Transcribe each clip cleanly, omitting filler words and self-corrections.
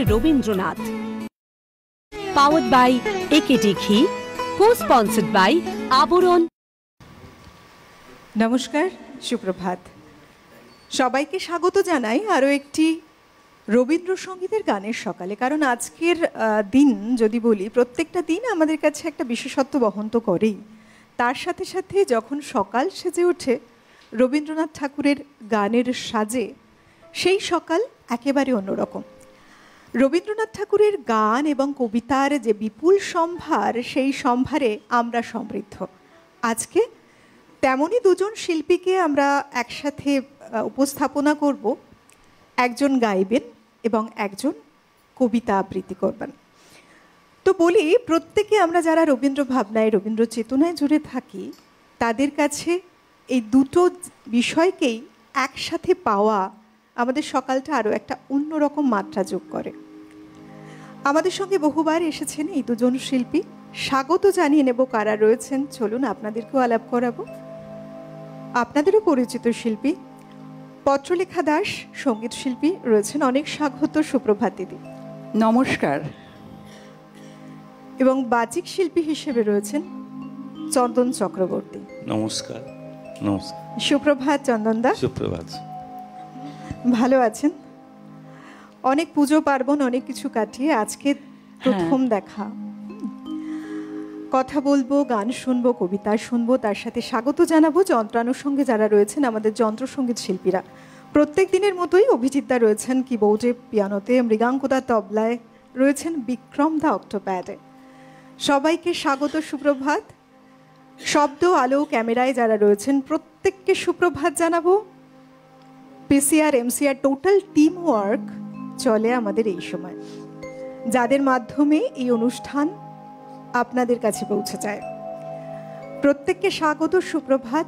Rabindranath. Powered by AKD ঘি, কো-স্পন্সর্ড by আবরণ। নমস্কার, সুপ্রভাত। সবাইকে স্বাগত জানাই আরও একটি রবীন্দ্রসঙ্গীতের গানের সকালে। কারণ আজকের দিন যদি বলি, প্রত্যেকটা দিন আমাদের কাছে একটা বিশেষত্ব বহন তো করেই। তার সাথে সাথে যখন সকাল সেজে ওঠে রবীন্দ্রনাথ ঠাকুরের গানের সাজে, সেই সকাল একেবারে অন্যরকম। রবীন্দ্রনাথ ঠাকুরের গান এবং কবিতার যে বিপুল সম্ভার, সেই সম্ভারে আমরা সমৃদ্ধ। আজকে তেমনই দুজন শিল্পীকে আমরা একসাথে উপস্থাপনা করব। একজন গাইবেন এবং একজন কবিতা আবৃত্তি করবেন। তো বলি, প্রত্যেকে আমরা যারা রবীন্দ্র ভাবনায়, রবীন্দ্র চেতনায় জুড়ে থাকি, তাদের কাছে এই দুটো বিষয়কেই একসাথে পাওয়া আমাদের সকালটা আরও একটা অন্যরকম মাত্রা যোগ করে। আমাদের সঙ্গে বহুবার এসেছেন এই দুজন শিল্পী। স্বাগত জানিয়ে নেব কারা রয়েছেন। চলুন আপনাদেরকেও আলাপ করাবো। আপনাদেরও পরিচিত শিল্পী পত্রলেখা দাস, সঙ্গীত শিল্পী রয়েছেন। অনেক স্বাগত, সুপ্রভাত দিদি। নমস্কার। এবং বাচিক শিল্পী হিসেবে রয়েছেন চন্দন চক্রবর্তী। নমস্কার। নমস্কার। সুপ্রভাত চন্দনদা। সুপ্রভাত। ভালো আছেন? অনেক পুজো পার্বণ, অনেক কিছু কাটিয়ে আজকে প্রথম দেখা। কথা বলবো, গান শুনবো, কবিতা শুনবো, তার সাথে স্বাগত জানাবো যন্ত্রানুষঙ্গে যারা রয়েছেন আমাদের যন্ত্রসঙ্গীত শিল্পীরা। প্রত্যেক দিনের মতোই অভিজিৎদা রয়েছেন কিবোর্ডে, পিয়ানোতে, মৃগাঙ্কদা তবলায়, রয়েছেন বিক্রম দা অক্টোপ্যাডে। সবাইকে স্বাগত, সুপ্রভাত। শব্দ, আলো, ক্যামেরায় যারা রয়েছেন প্রত্যেককে সুপ্রভাত জানাবো। PCR, MCR, total team work চলে আমাদের এই সময়, যাদের মাধ্যমে এই অনুষ্ঠান আপনাদের কাছে পৌঁছে যায়। প্রত্যেককে স্বাগত, সুপ্রভাত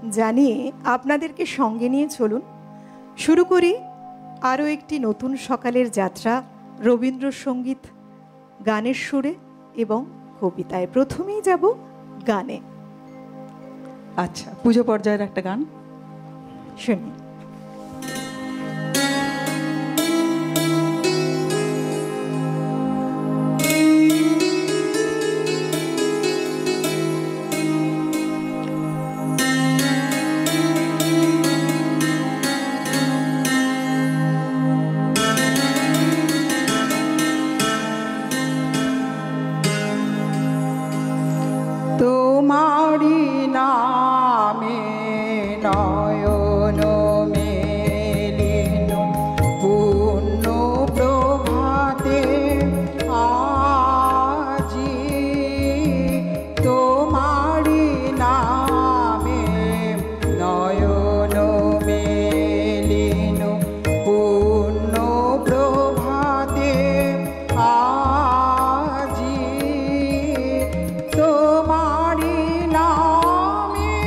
জানিয়ে আপনাদেরকে সঙ্গে নিয়ে চলুন শুরু করি আরও একটি নতুন সকালের যাত্রা রবীন্দ্রসঙ্গীত গানের সুরে এবং কবিতায়। প্রথমেই যাব গানে। আচ্ছা, পুজো পর্যায়ের একটা গান শুনি। তোমারি নামে নয়ন মেলিন পূর্ণ প্রভাতে আজি, তোমারি নামে নয়ন মেলিন পূর্ণ প্রভাতে আজি, তোমারি নামে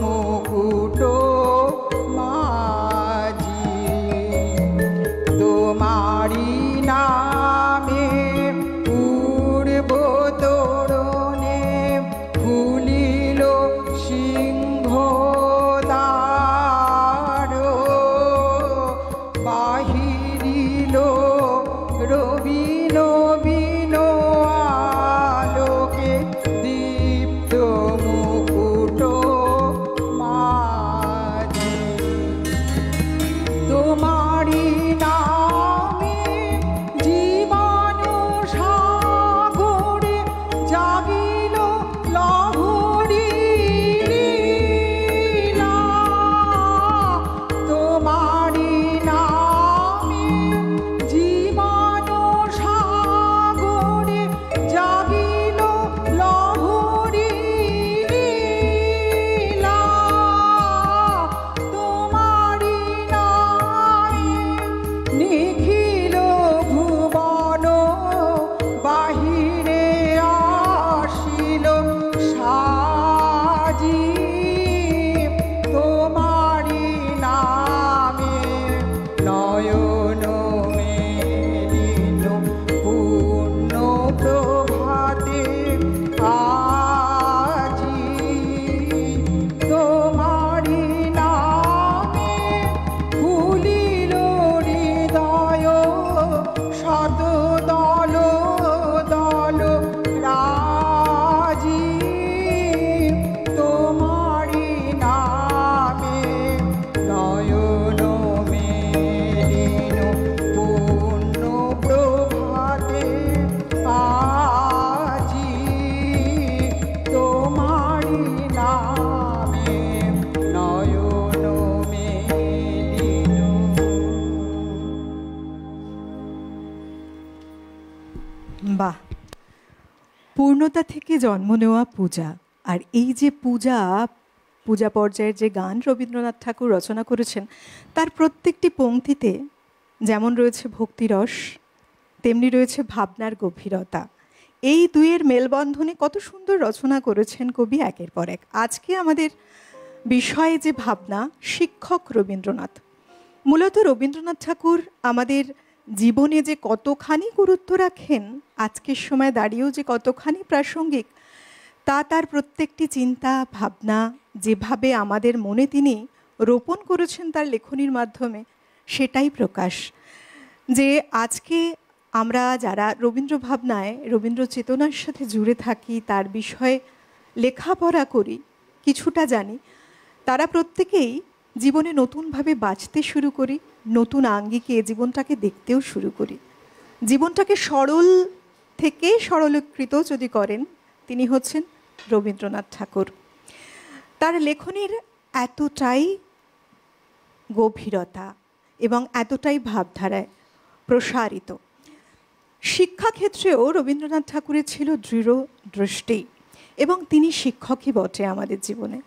মুকুট মাঝি তোমারি নামে পূর্ব তোরণে খুলিল সিংহ দ্বার বাহিরিল রবি নবীন আলোকে দীপ্ত মুকুট মাঝি তোমারি নামে জীবন সাগরে জাগিল লহরী লীলা তোমারি নামে জীবন সাগরে জাগিল লহরী লীলা তোমারি নামে নিখিল ভুবন বাহিরে আসিল সাজি তোমারি নামে নয়ন মেলিল পূর্ণ প্রভাতে আজি তোমারি নামে খুলিল হৃদয় শত দল দল রাজি তোমারি নামে নয়ন মেলিল পূর্ণ প্রভাতে আজি তোমারি নামে নয়ন মেলিল। বাহ, পূর্ণতা থেকে জন্ম নেওয়া পূজা। আর এই যে পূজা পূজা পর্যায়ের যে গান রবীন্দ্রনাথ ঠাকুর রচনা করেছেন, তার প্রত্যেকটি পংক্তিতে যেমন রয়েছে ভক্তিরস, তেমনি রয়েছে ভাবনার গভীরতা। এই দুইয়ের মেলবন্ধনে কত সুন্দর রচনা করেছেন কবি একের পর এক। আজকে আমাদের বিষয়ে যে ভাবনা, শিক্ষক রবীন্দ্রনাথ। মূলত রবীন্দ্রনাথ ঠাকুর আমাদের জীবনে যে কতখানি গুরুত্ব রাখেন, আজকের সময় দাঁড়িয়েও যে কতখানি প্রাসঙ্গিক, তা তার প্রত্যেকটি চিন্তা ভাবনা যেভাবে আমাদের মনে তিনি রোপণ করেছেন তার লেখনীর মাধ্যমে, সেটাই প্রকাশ। যে আজকে আমরা যারা রবীন্দ্র ভাবনায়, রবীন্দ্র চেতনার সাথে জুড়ে থাকি, তার বিষয়ে লেখাপড়া করি, কিছুটা জানি, তারা প্রত্যেকেই জীবনে নতুনভাবে বাঁচতে শুরু করি, নতুন আঙ্গিকে জীবনটাকে দেখতেও শুরু করি। জীবনটাকে সরল থেকে সরলীকৃত যদি করেন, তিনি হচ্ছেন রবীন্দ্রনাথ ঠাকুর। তার লেখনীর এতটাই গভীরতা এবং এতটাই ভাবধারায় প্রসারিত। শিক্ষাক্ষেত্রেও রবীন্দ্রনাথ ঠাকুরের ছিল দৃঢ় দৃষ্টি, এবং তিনি শিক্ষকই বটে আমাদের জীবনে।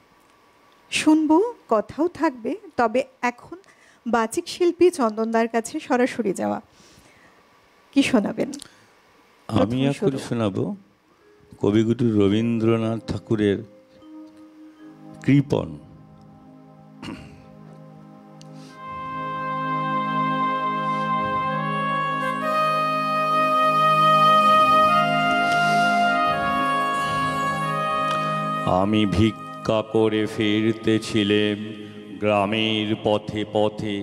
শুনবো, কথাও থাকবে, তবে এখন বাচিক শিল্পী চন্দনদার কাছে সরাসরি যাওয়া। কি শোনাবেন? আমি এখন শোনাবো কবিগুরু রবীন্দ্রনাথ ঠাকুরের কৃপণ। আমি ভিক্ষা করে ফিরতেছিলাম গ্রামের পথে পথে,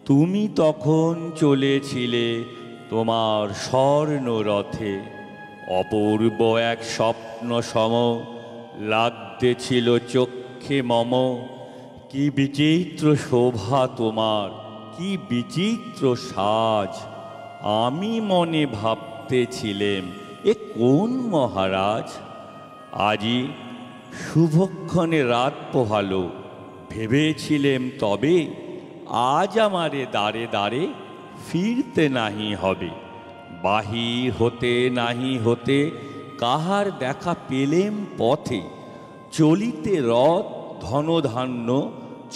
তুমি তখন চলেছিলে তোমার স্বর্ণ রথে। অপূর্ব এক স্বপ্ন সম লাগতেছিল চক্ষে মম, কি বিচিত্র শোভা তোমার, কি বিচিত্র সাজ। আমি মনে ভাবতেছিলাম, এ কোন মহারাজ। আজি শুভক্ষণে রাত পোহালো, ভেবেছিলেম তবে আজ আমারে দ্বারে দ্বারে ফিরতে নাহি হবে। বাহির হতে নাহি হতে কাহার দেখা পেলেম পথে, চলিতে রথ ধনধান্য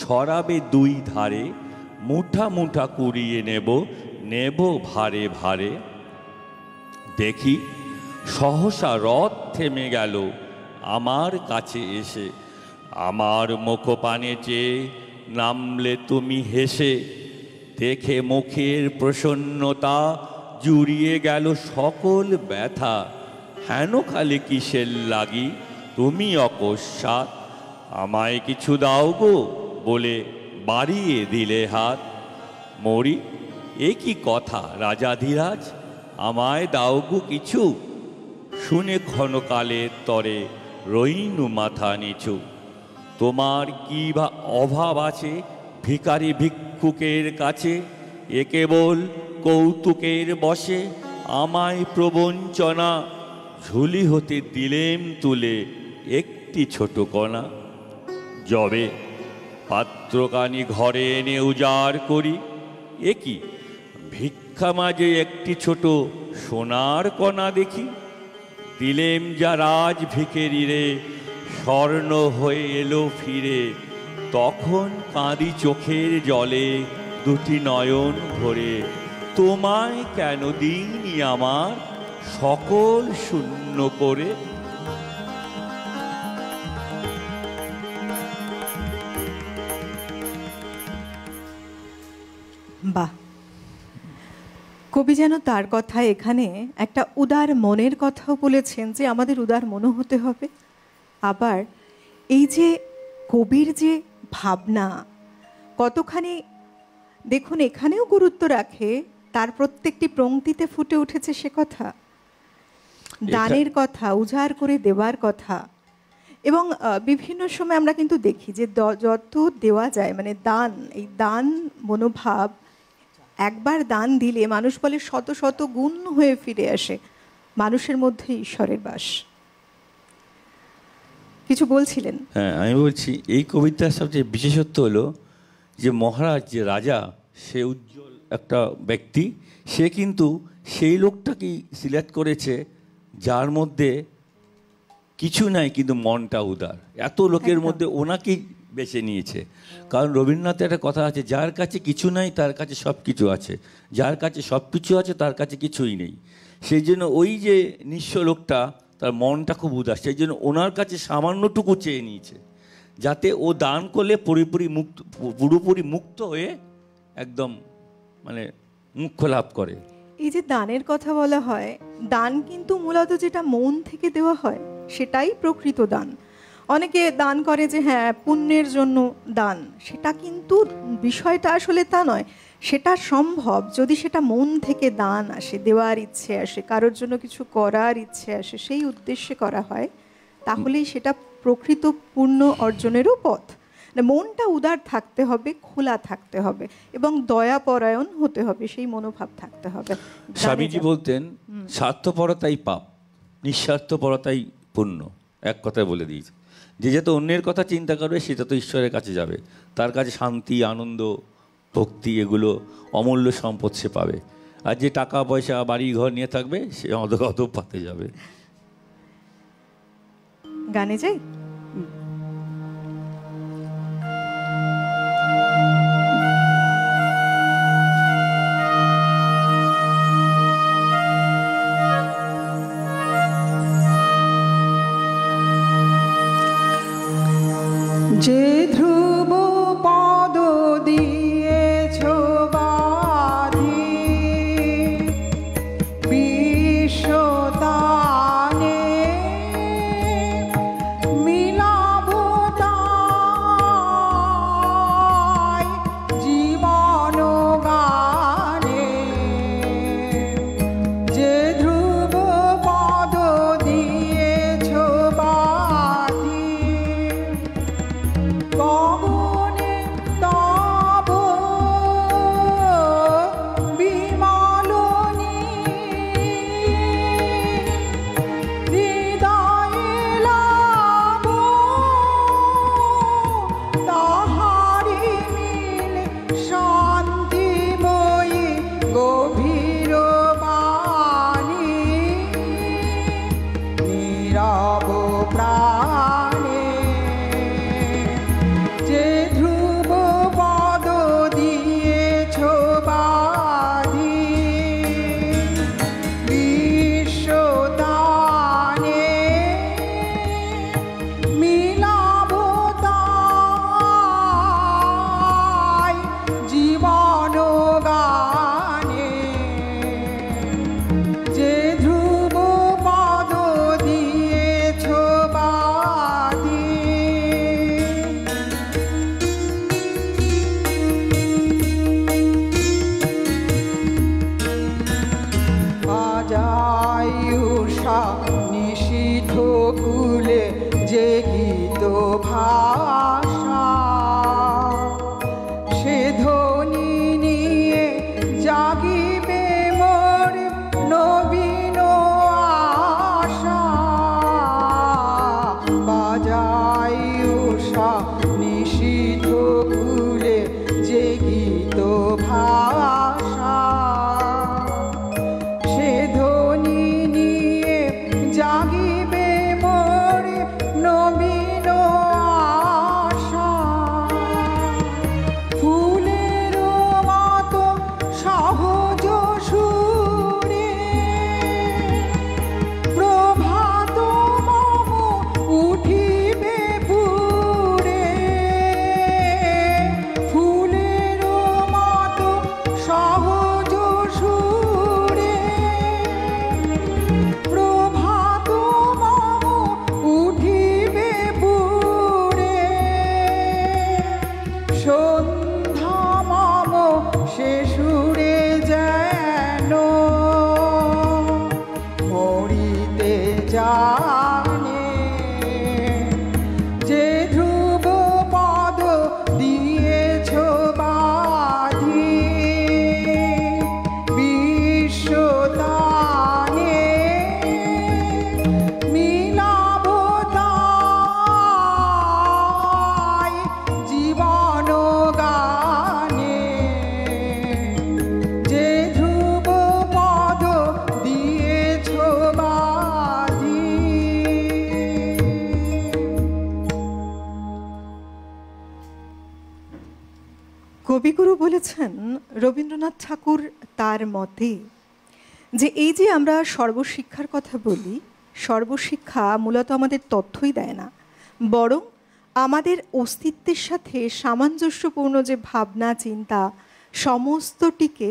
ছড়াবে দুই ধারে, মুঠা মুঠা কুড়িয়ে নেব নেব ভারে ভারে। দেখি সহসা রথ থেমে গেল আমার কাছে এসে, আমার মুখপানে চেয়ে নামলে তুমি হেসে, দেখে মুখের প্রসন্নতা জুড়িয়ে গেল সকল ব্যথা। হেন খালি কিসের লাগি তুমি অকস্মাৎ, আমায় কিছু দাও গো বলে বাড়িয়ে দিলে হাত। মরি এ কি কথা রাজাধিরাজ, আমায় দাও গো কিছু, শুনে ক্ষণকালের তরে রইনু মাথা নিচু। তোমার কি বা অভাব আছে ভিখারি ভিক্ষুকের কাছে, এ কেবল কৌতুকের বসে আমায় প্রবঞ্চনা। ঝুলি হতে দিলেম তুলে একটি ছোট কণা, যবে পাত্রকানি ঘরে এনে উজাড় করি, এ কি ভিক্ষা মাঝে একটি ছোট সোনার কণা দেখি। দিলেম যা রাজ ভিখেরিরে, স্বর্ণ হয়ে এলো ফিরে, তখন কাঁদি চোখের জলে দুটি নয়ন ভরে। তোমায় কেন দিইনি আমার সকল শূন্য করে। বাহ, কবি যেন তার কথা এখানে একটা উদার মনের কথাও বলেছেন, যে আমাদের উদার মনও হতে হবে। আবার এই যে কবির যে ভাবনা কতখানি, দেখুন এখানেও গুরুত্ব রাখে, তার প্রত্যেকটি পংক্তিতে ফুটে উঠেছে সে কথা, দানের কথা, উজাড় করে দেওয়ার কথা। এবং বিভিন্ন সময় আমরা কিন্তু দেখি যে যত দেওয়া যায়, মানে দান, এই দান মনোভাব, একবার দান দিলে মানুষ বলে শত শত গুণ হয়ে ফিরে আসে, মানুষের মধ্যে ঈশ্বরের বাস। কিছু বলছিলেন? হ্যাঁ, আমি বলছি এই কবিতার সবচেয়ে বিশেষত্ব হলো যে মহারাজ, যে রাজা, সে উজ্জ্বল একটা ব্যক্তি, সে কিন্তু সেই লোকটাকেই সিলেক্ট করেছে যার মধ্যে কিছু নাই কিন্তু মনটা উদার। এত লোকের মধ্যে ওনাকেই বেছে নিয়েছে। কারণ রবীন্দ্রনাথের একটা কথা আছে, যার কাছে কিছু নাই তার কাছে সব কিছু আছে, যার কাছে সব কিছু আছে তার কাছে কিছুই নেই। সেই জন্য ওই যে নিঃস্ব লোকটা, তার মনটা খুব উদাস, সেই জন্য ওনার কাছে সামান্যটুকু চেয়ে নিয়েছে, যাতে ও দান করলে পুরোপুরি মুক্ত হয়ে একদম মানে মুখ্য লাভ করে। এই যে দানের কথা বলা হয়, দান কিন্তু মূলত যেটা মন থেকে দেওয়া হয় সেটাই প্রকৃত দান। অনেকে দান করে যে হ্যাঁ পুণ্যের জন্য দান, সেটা কিন্তু বিষয়টা আসলে তা নয়। সেটা সম্ভব যদি সেটা মন থেকে দান আসে, দেওয়ার ইচ্ছে আসে, কারোর জন্য কিছু করার ইচ্ছে আসে, সেই উদ্দেশ্যে করা হয়, তাহলেই সেটা প্রকৃত পুণ্য অর্জনেরও পথ। মনটা উদার থাকতে হবে, খোলা থাকতে হবে এবং দয়াপরায়ণ হতে হবে, সেই মনোভাব থাকতে হবে। স্বামীজি বলতেন স্বার্থপরতাই পাপ, নিঃস্বার্থপরতাই পুণ্য। এক কথায় বলে দিয়েছে যে যত অন্যের কথা চিন্তা করবে সে তত ঈশ্বরের কাছে যাবে, তার কাছে শান্তি, আনন্দ, ভক্তি এগুলো অমূল্য সম্পদ সে পাবে। আর যে টাকা পয়সা বাড়ি ঘর নিয়ে থাকবে সে অধঃপাতে যাবে। গানে যাই। যে ধ্রুব পদ দিয়েছ বাঁধি বিশ্বদানে, মিলাব তাই জীবন গানে। যে ধ্রুব পদ দিয়েছ বাঁধি গগনে তব বিমালনী, হৃদয়ে লাভ তাহারি মিলে শান্তিময়ী গভীর বাণী, নীরব প্রাণে। যে ধ্রুব পদ দিয়েছ বাঁধি বিশ্বদানে, মিলাব সন্ধ্যা মম সে সুরে যেন মরিতে জানে, যে ধ্রুব পদ দিয়েছ বাঁধি বিশ্বদানে, মিলাব তাই জীবন গানে, যে ধ্রুব পদ দিয়েছ বাঁধি। কবিগুরু বলেছেন রবীন্দ্রনাথ ঠাকুর তার মতে যে এই যে আমরা সর্বশিক্ষার কথা বলি, সর্বশিক্ষা মূলত আমাদের তথ্যই দেয় না, বরং আমাদের অস্তিত্বের সাথে সামঞ্জস্যপূর্ণ যে ভাবনা চিন্তা সমস্তটিকে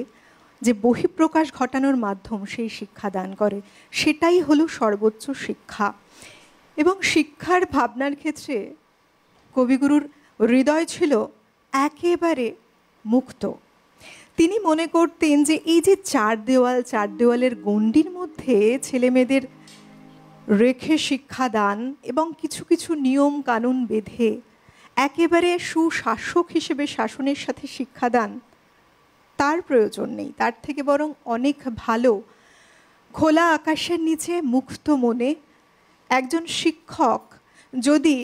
যে বহিঃপ্রকাশ ঘটানোর মাধ্যম সেই শিক্ষা দান করে, সেটাই হলো সর্বোচ্চ শিক্ষা। এবং শিক্ষার ভাবনার ক্ষেত্রে কবিগুরুর হৃদয় ছিল একেবারে মুক্ত। তিনি মনে করতেন যে এই যে চার দেওয়ালের গণ্ডির মধ্যে ছেলেমেয়েদের রেখে শিক্ষাদান এবং কিছু কিছু নিয়ম কানুন বেঁধে একেবারে সুশাসক হিসেবে শাসনের সাথে শিক্ষাদান, তার প্রয়োজন নেই। তার থেকে বরং অনেক ভালো খোলা আকাশের নিচে মুক্ত মনে একজন শিক্ষক যদি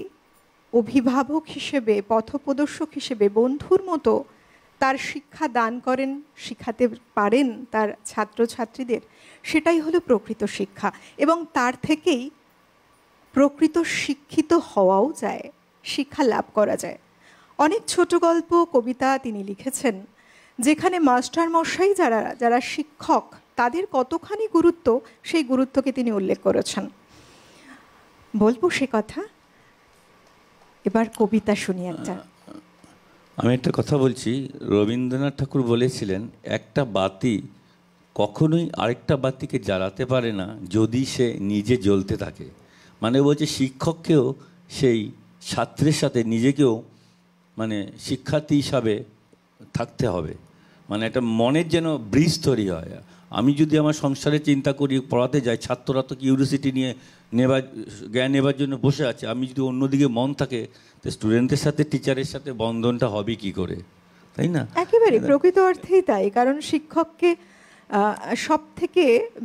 অভিভাবক হিসেবে, পথপ্রদর্শক হিসেবে, বন্ধুর মতো তার শিক্ষা দান করেন, শিখাতে পারেন তার ছাত্রছাত্রীদের, সেটাই হলো প্রকৃত শিক্ষা। এবং তার থেকেই প্রকৃত শিক্ষিত হওয়াও যায়, শিক্ষা লাভ করা যায়। অনেক ছোট গল্প, কবিতা তিনি লিখেছেন যেখানে মাস্টারমশাই যারা শিক্ষক, তাদের কতখানি গুরুত্ব, সেই গুরুত্বকে তিনি উল্লেখ করেছেন। বলবো সে কথা, এবার কবিতা শুনি একটা। আমি একটা কথা বলছি, রবীন্দ্রনাথ ঠাকুর বলেছিলেন একটা বাতি কখনোই আরেকটা বাতিকে জ্বালাতে পারে না যদি সে নিজে জ্বলতে থাকে। মানে বলছে শিক্ষককেও সেই ছাত্রের সাথে নিজেকেও মানে শিক্ষার্থী হিসাবে থাকতে হবে, মানে একটা মনের যেন ব্রিজ তৈরি হয়। আমি যদি আমার সংসারে চিন্তা করি, পড়াতে যাই, ছাত্ররা তো কিউরিওসিটি নিয়ে জ্ঞান নেবার জন্য বসে আছে, আমি যদি অন্যদিকে মন থাকে তো স্টুডেন্টদের সাথে টিচারের সাথে বন্ধনটা হবে কি করে, তাই না? একেবারে প্রকৃত অর্থেই তাই। কারণ শিক্ষককে সব থেকে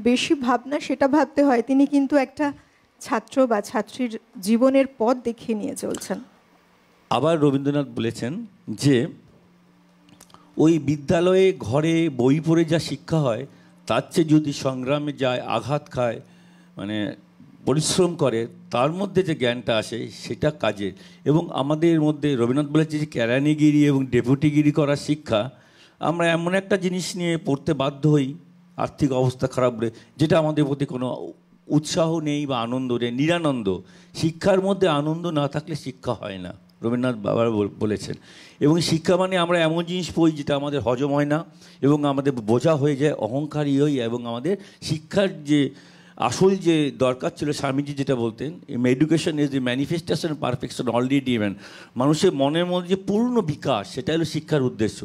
বেশি ভাবনা সেটা ভাবতে হয় তিনি কিন্তু একটা ছাত্র বা ছাত্রীর জীবনের পথ দেখিয়ে নিয়ে চলছেন। আবার রবীন্দ্রনাথ বলেছেন যে ওই বিদ্যালয়ে ঘরে বই পড়ে যা শিক্ষা হয় তার চেয়ে যদি সংগ্রামে যায়, আঘাত খায়, মানে পরিশ্রম করে, তার মধ্যে যে জ্ঞানটা আসে সেটা কাজের। এবং আমাদের মধ্যে রবীন্দ্রনাথ বলেছে যে কেরানিগিরি এবং ডেপুটিগিরি করার শিক্ষা, আমরা এমন একটা জিনিস নিয়ে পড়তে বাধ্য হই আর্থিক অবস্থা খারাপ বলে, যেটা আমাদের প্রতি কোনো উৎসাহ নেই বা আনন্দ নেই, নিরানন্দ। শিক্ষার মধ্যে আনন্দ না থাকলে শিক্ষা হয় না, রবীন্দ্রনাথ বাবা বলেছেন। এবং শিক্ষা মানে আমরা এমন জিনিস পড়ি যেটা আমাদের হজম হয় না এবং আমাদের বোঝা হয়ে যায়, অহংকারী হই। এবং আমাদের শিক্ষার যে আসল যে দরকার ছিল, স্বামীজি যেটা বলতেন, education is the manifestation perfection already even, মানুষের মনের মধ্যে যে পূর্ণ বিকাশ, সেটা হলো শিক্ষার উদ্দেশ্য।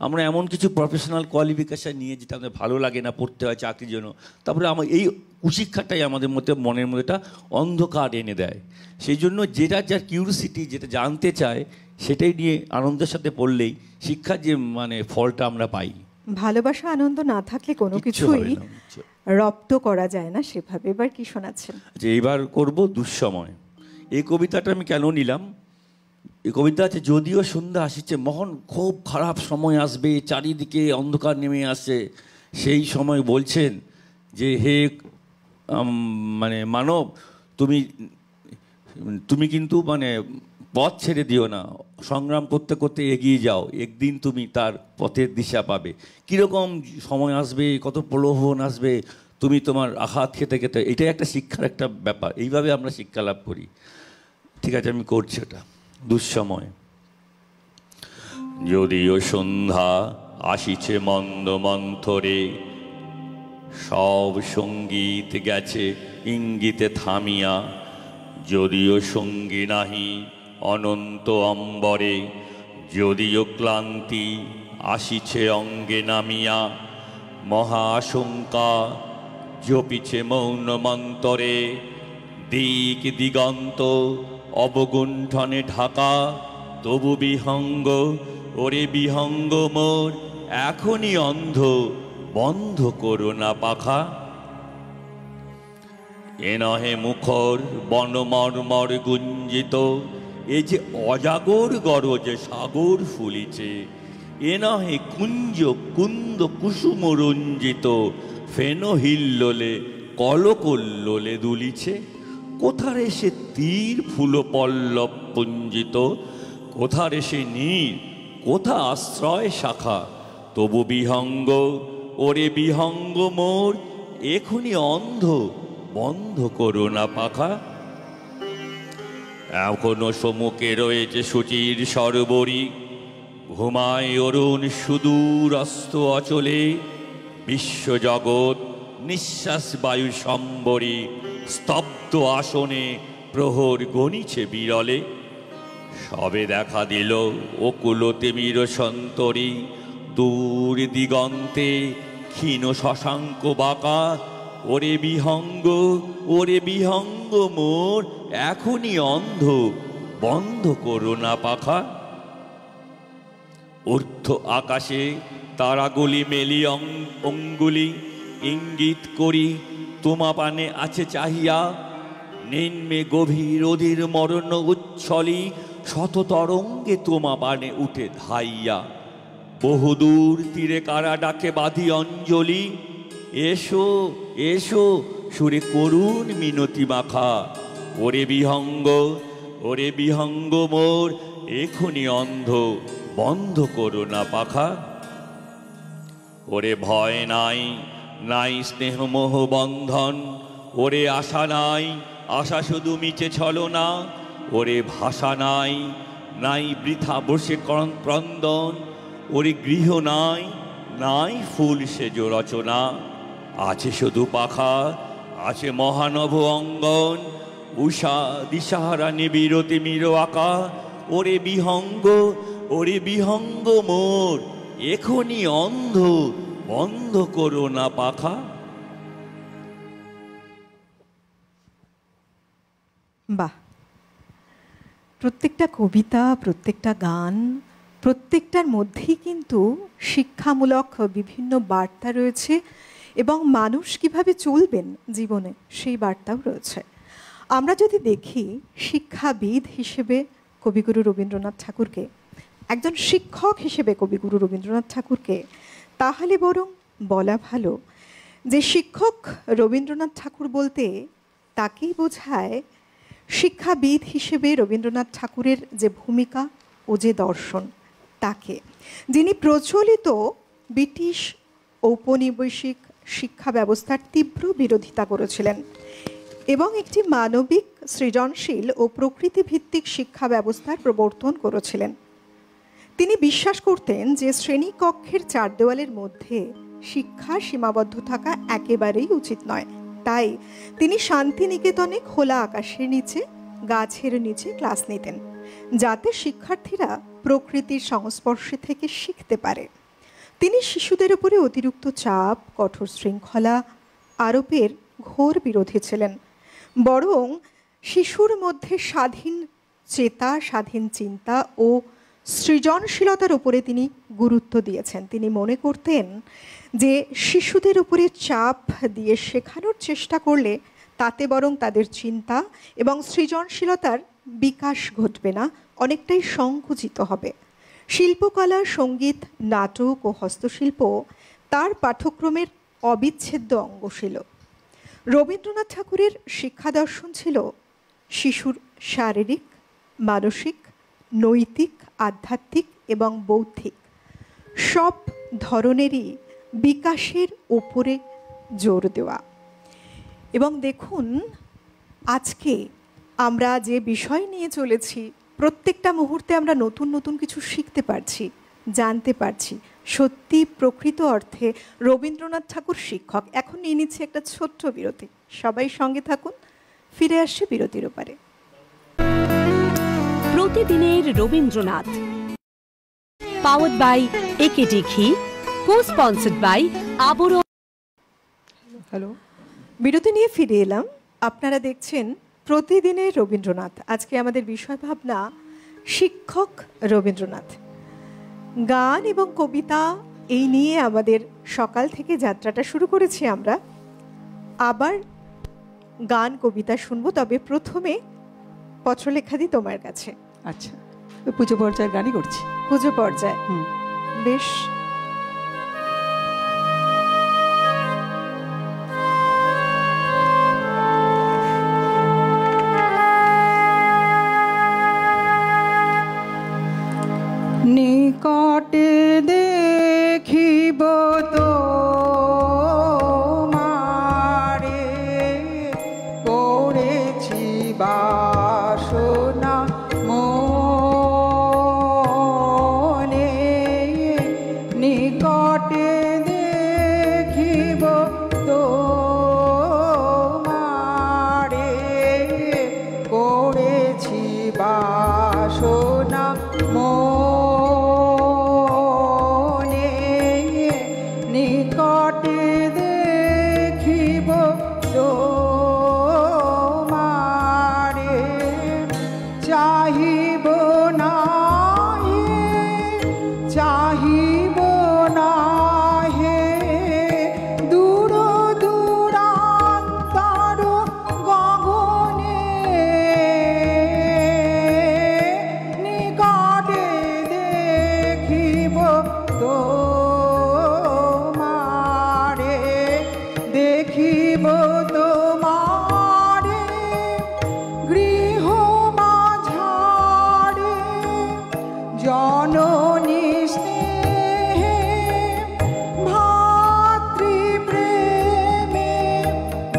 আমরা এমন কিছু প্রফেশনাল কোয়ালিফিকেশান নিয়ে যেটা আমাদের ভালো লাগে না, পড়তে হয় চাকরির জন্য, তারপরে আমার এই কুশিক্ষাটাই আমাদের মধ্যে মনের মধ্যে একটা অন্ধকার এনে দেয়। সেই জন্য যেটা যার কিউরিওসিটি, যেটা জানতে চায়, সেটাই নিয়ে আনন্দের সাথে পড়লেই শিক্ষার যে মানে ফলটা আমরা পাই। ভালোবাসা আনন্দ না থাকলে কোনো কিছুই রপ্ত করা যায় না সেভাবে। এবার কি শোনাচ্ছেন? আচ্ছা, এবার করব দুঃসময়। এই কবিতাটা আমি কেন নিলাম, এই কবিতা আছে, যদিও সন্ধ্যা আসিছে মোহন, খুব খারাপ সময় আসবে, চারিদিকে অন্ধকার নেমে আসে, সেই সময় বলছেন যে হে মানে মানব, তুমি কিন্তু মানে পথ ছেড়ে দিও না, সংগ্রাম করতে করতে এগিয়ে যাও, একদিন তুমি তার পথের দিশা পাবে। কীরকম সময় আসবে, কত প্রলোভন আসবে, তুমি তোমার আঘাত খেতে খেতে, এটাই একটা শিক্ষার একটা ব্যাপার। এইভাবে আমরা শিক্ষা লাভ করি। ঠিক আছে, আমি করছি এটা। দুঃসময়। যদিও সন্ধ্যা আসিছে মন্দ মন্থরে, সব সঙ্গীত গেছে ইঙ্গিতে থামিয়া, যদিও সঙ্গী নাহি অনন্ত অম্বরে, যদিও ক্লান্তি আসিছে অঙ্গে নামিয়া, মহা আশঙ্কা জপিছে মৌন মন্তরে, দিক দিগন্ত অবগুণ্ঠনে ঢাকা, তবু বিহঙ্গ ওরে বিহঙ্গ মোর, এখনই অন্ধ বন্ধ করো না পাখা। এ নহে মুখর বনমর্মর গুঞ্জিত, এ যে অজাগর গরজ সাগর ফুলিছে। এ নহে কুঞ্জ কুন্দ কুসুম রঞ্জিত, ফেন হিল্লোলে কলকল্লোলে দুলিছে। কোথারে সে তীর ফুল পল্লব পুঞ্জিত, কোথারে সে নীর, কোথা আশ্রয় শাখা, তবু বিহঙ্গ ওরে বিহঙ্গ মোর, এখনই অন্ধ বন্ধ করো না পাখা। এখনো সম্মুখে রয়েছে সূচির সরোবরী, ঘুমায় অরুণ সুদূর অস্ত অচলে, বিশ্বজগৎ নিঃশ্বাস বায়ু সম্বরী, স্তব্ধ আসনে প্রহর গণিছে বিরলে। সবে দেখা দিল অকুল তিমির সন্তরী, দূর দিগন্তে ক্ষীণ শশাঙ্ক বাঁকা, ওরে বিহঙ্গ ওরে বিহঙ্গ মোর, এখনই অন্ধ বন্ধ করো না পাখা। ঊর্ধ্ব আকাশে তারাগুলি মেলি অঙ্গুলি, ইঙ্গিত করি তোমা পানে আছে চাহিয়া, নিম্নে গভীর অধীর মরণ উচ্ছলি, শত তরঙ্গে তোমা পানে উঠে ধাইয়া। বহুদূর তীরে কারা ডাকে বাঁধি অঞ্জলি, এসো এসো সুরে করুণ মিনতি মাখা। ওরে বিহঙ্গ মোর, এখনই অন্ধ বন্ধ করো না পাখা। ওরে ভয় নাই নাই স্নেহ মোহ বন্ধন, ওরে আশা নাই আশা শুধু মিছে ছলনা, ওরে ভাষা নাই নাই বৃথা বসে ক্রন্দন, ওরে গৃহ নাই নাই ফুল সেজ রচনা। আছে শুধু পাখা আছে মহানভ অঙ্গন, উষা দিশাহারা নিবিড় তিমির আঁকা। ওরে বিহঙ্গ মোর, এখনই অন্ধ বন্ধ করো না পাখা। বাহ! প্রত্যেকটা কবিতা, প্রত্যেকটা গান, প্রত্যেকটার মধ্যেই কিন্তু শিক্ষামূলক বিভিন্ন বার্তা রয়েছে এবং মানুষ কিভাবে চলবেন জীবনে সেই বার্তাও রয়েছে। আমরা যদি দেখি শিক্ষাবিদ হিসেবে কবিগুরু রবীন্দ্রনাথ ঠাকুরকে, একজন শিক্ষক হিসেবে কবিগুরু রবীন্দ্রনাথ ঠাকুরকে, তাহলে বরং বলা ভালো যে শিক্ষক রবীন্দ্রনাথ ঠাকুর বলতে তাকেই বোঝায় শিক্ষাবিদ হিসেবে রবীন্দ্রনাথ ঠাকুরের যে ভূমিকা ও যে দর্শন, তাকে, যিনি প্রচলিত ব্রিটিশ ঔপনিবেশিক শিক্ষা ব্যবস্থার তীব্র বিরোধিতা করেছিলেন এবং একটি মানবিক, সৃজনশীল ও প্রকৃতিভিত্তিক শিক্ষা ব্যবস্থার প্রবর্তন করেছিলেন। তিনি বিশ্বাস করতেন যে শ্রেণীকক্ষের চার দেওয়ালের মধ্যে শিক্ষা সীমাবদ্ধ থাকা একেবারেই উচিত নয়। তাই তিনি শান্তিনিকেতনে খোলা আকাশের নিচে, গাছের নিচে ক্লাস নিতেন, যাতে শিক্ষার্থীরা প্রকৃতির সংস্পর্শে থেকে শিখতে পারে। তিনি শিশুদের উপরে অতিরিক্ত চাপ, কঠোর শৃঙ্খলা আরোপের ঘোর বিরোধী ছিলেন। বরং শিশুর মধ্যে স্বাধীন চেতা, স্বাধীন চিন্তা ও সৃজনশীলতার উপরে তিনি গুরুত্ব দিয়েছেন। তিনি মনে করতেন যে শিশুদের উপরে চাপ দিয়ে শেখানোর চেষ্টা করলে তাতে বরং তাদের চিন্তা এবং সৃজনশীলতার বিকাশ ঘটবে না, অনেকটাই সংকুচিত হবে। শিল্পকলা, সঙ্গীত, নাটক ও হস্তশিল্প তার পাঠ্যক্রমের অবিচ্ছেদ্য অঙ্গ ছিল। রবীন্দ্রনাথ ঠাকুরের শিক্ষা দর্শন ছিল শিশুর শারীরিক, মানসিক, নৈতিক, আধ্যাত্মিক এবং বৌদ্ধিক সব ধরনেরই বিকাশের ওপরে জোর দেওয়া। এবং দেখুন, আজকে আমরা যে বিষয় নিয়ে চলেছি, প্রত্যেকটা মুহূর্তে আমরা নতুন নতুন কিছু শিখতে পারছি, জানতে পারছি। সত্যি প্রকৃত অর্থে রবীন্দ্রনাথ ঠাকুর শিক্ষক। এখন নিয়ে নিচ্ছে একটা ছোট্ট বিরতি, সবাই সঙ্গে থাকুন, ফিরে আসছে বিরতির ওপারে। প্রতিদিনের Rabindranath. powered by AKT Ghee, co-sponsored by Aburon. Hello. বিরতি নিয়ে ফিরে এলাম। আপনারা দেখছেন প্রতিদিনের রবীন্দ্রনাথ। আজকে আমাদের বিষয় ভাবনা শিক্ষক রবীন্দ্রনাথ। গান এবং কবিতা এই নিয়ে আমাদের সকাল থেকে যাত্রাটা শুরু করেছি আমরা। আবার গান কবিতা শুনবো, তবে প্রথমে পত্রলেখা দিই তোমার কাছে। আচ্ছা, ওই পুজো পর্যায়ের গানই করছি। পুজো পর্যায়ে বেশ। নিকটে দেখিব তো মারে পড়েছি বাসনা মনে, নিকটে দেখিব তো মারে পড়েছি বাসনা মনে, নিকটে দেখিব তোমারে, চাহিব না চাহিব না হে দূর দূরান্তর গগনে, নিকটে দেখিব তোমারে, দেখিব তোমারে গৃহ মাঝারে, জননী স্নেহে ভাতৃপ্রেমে,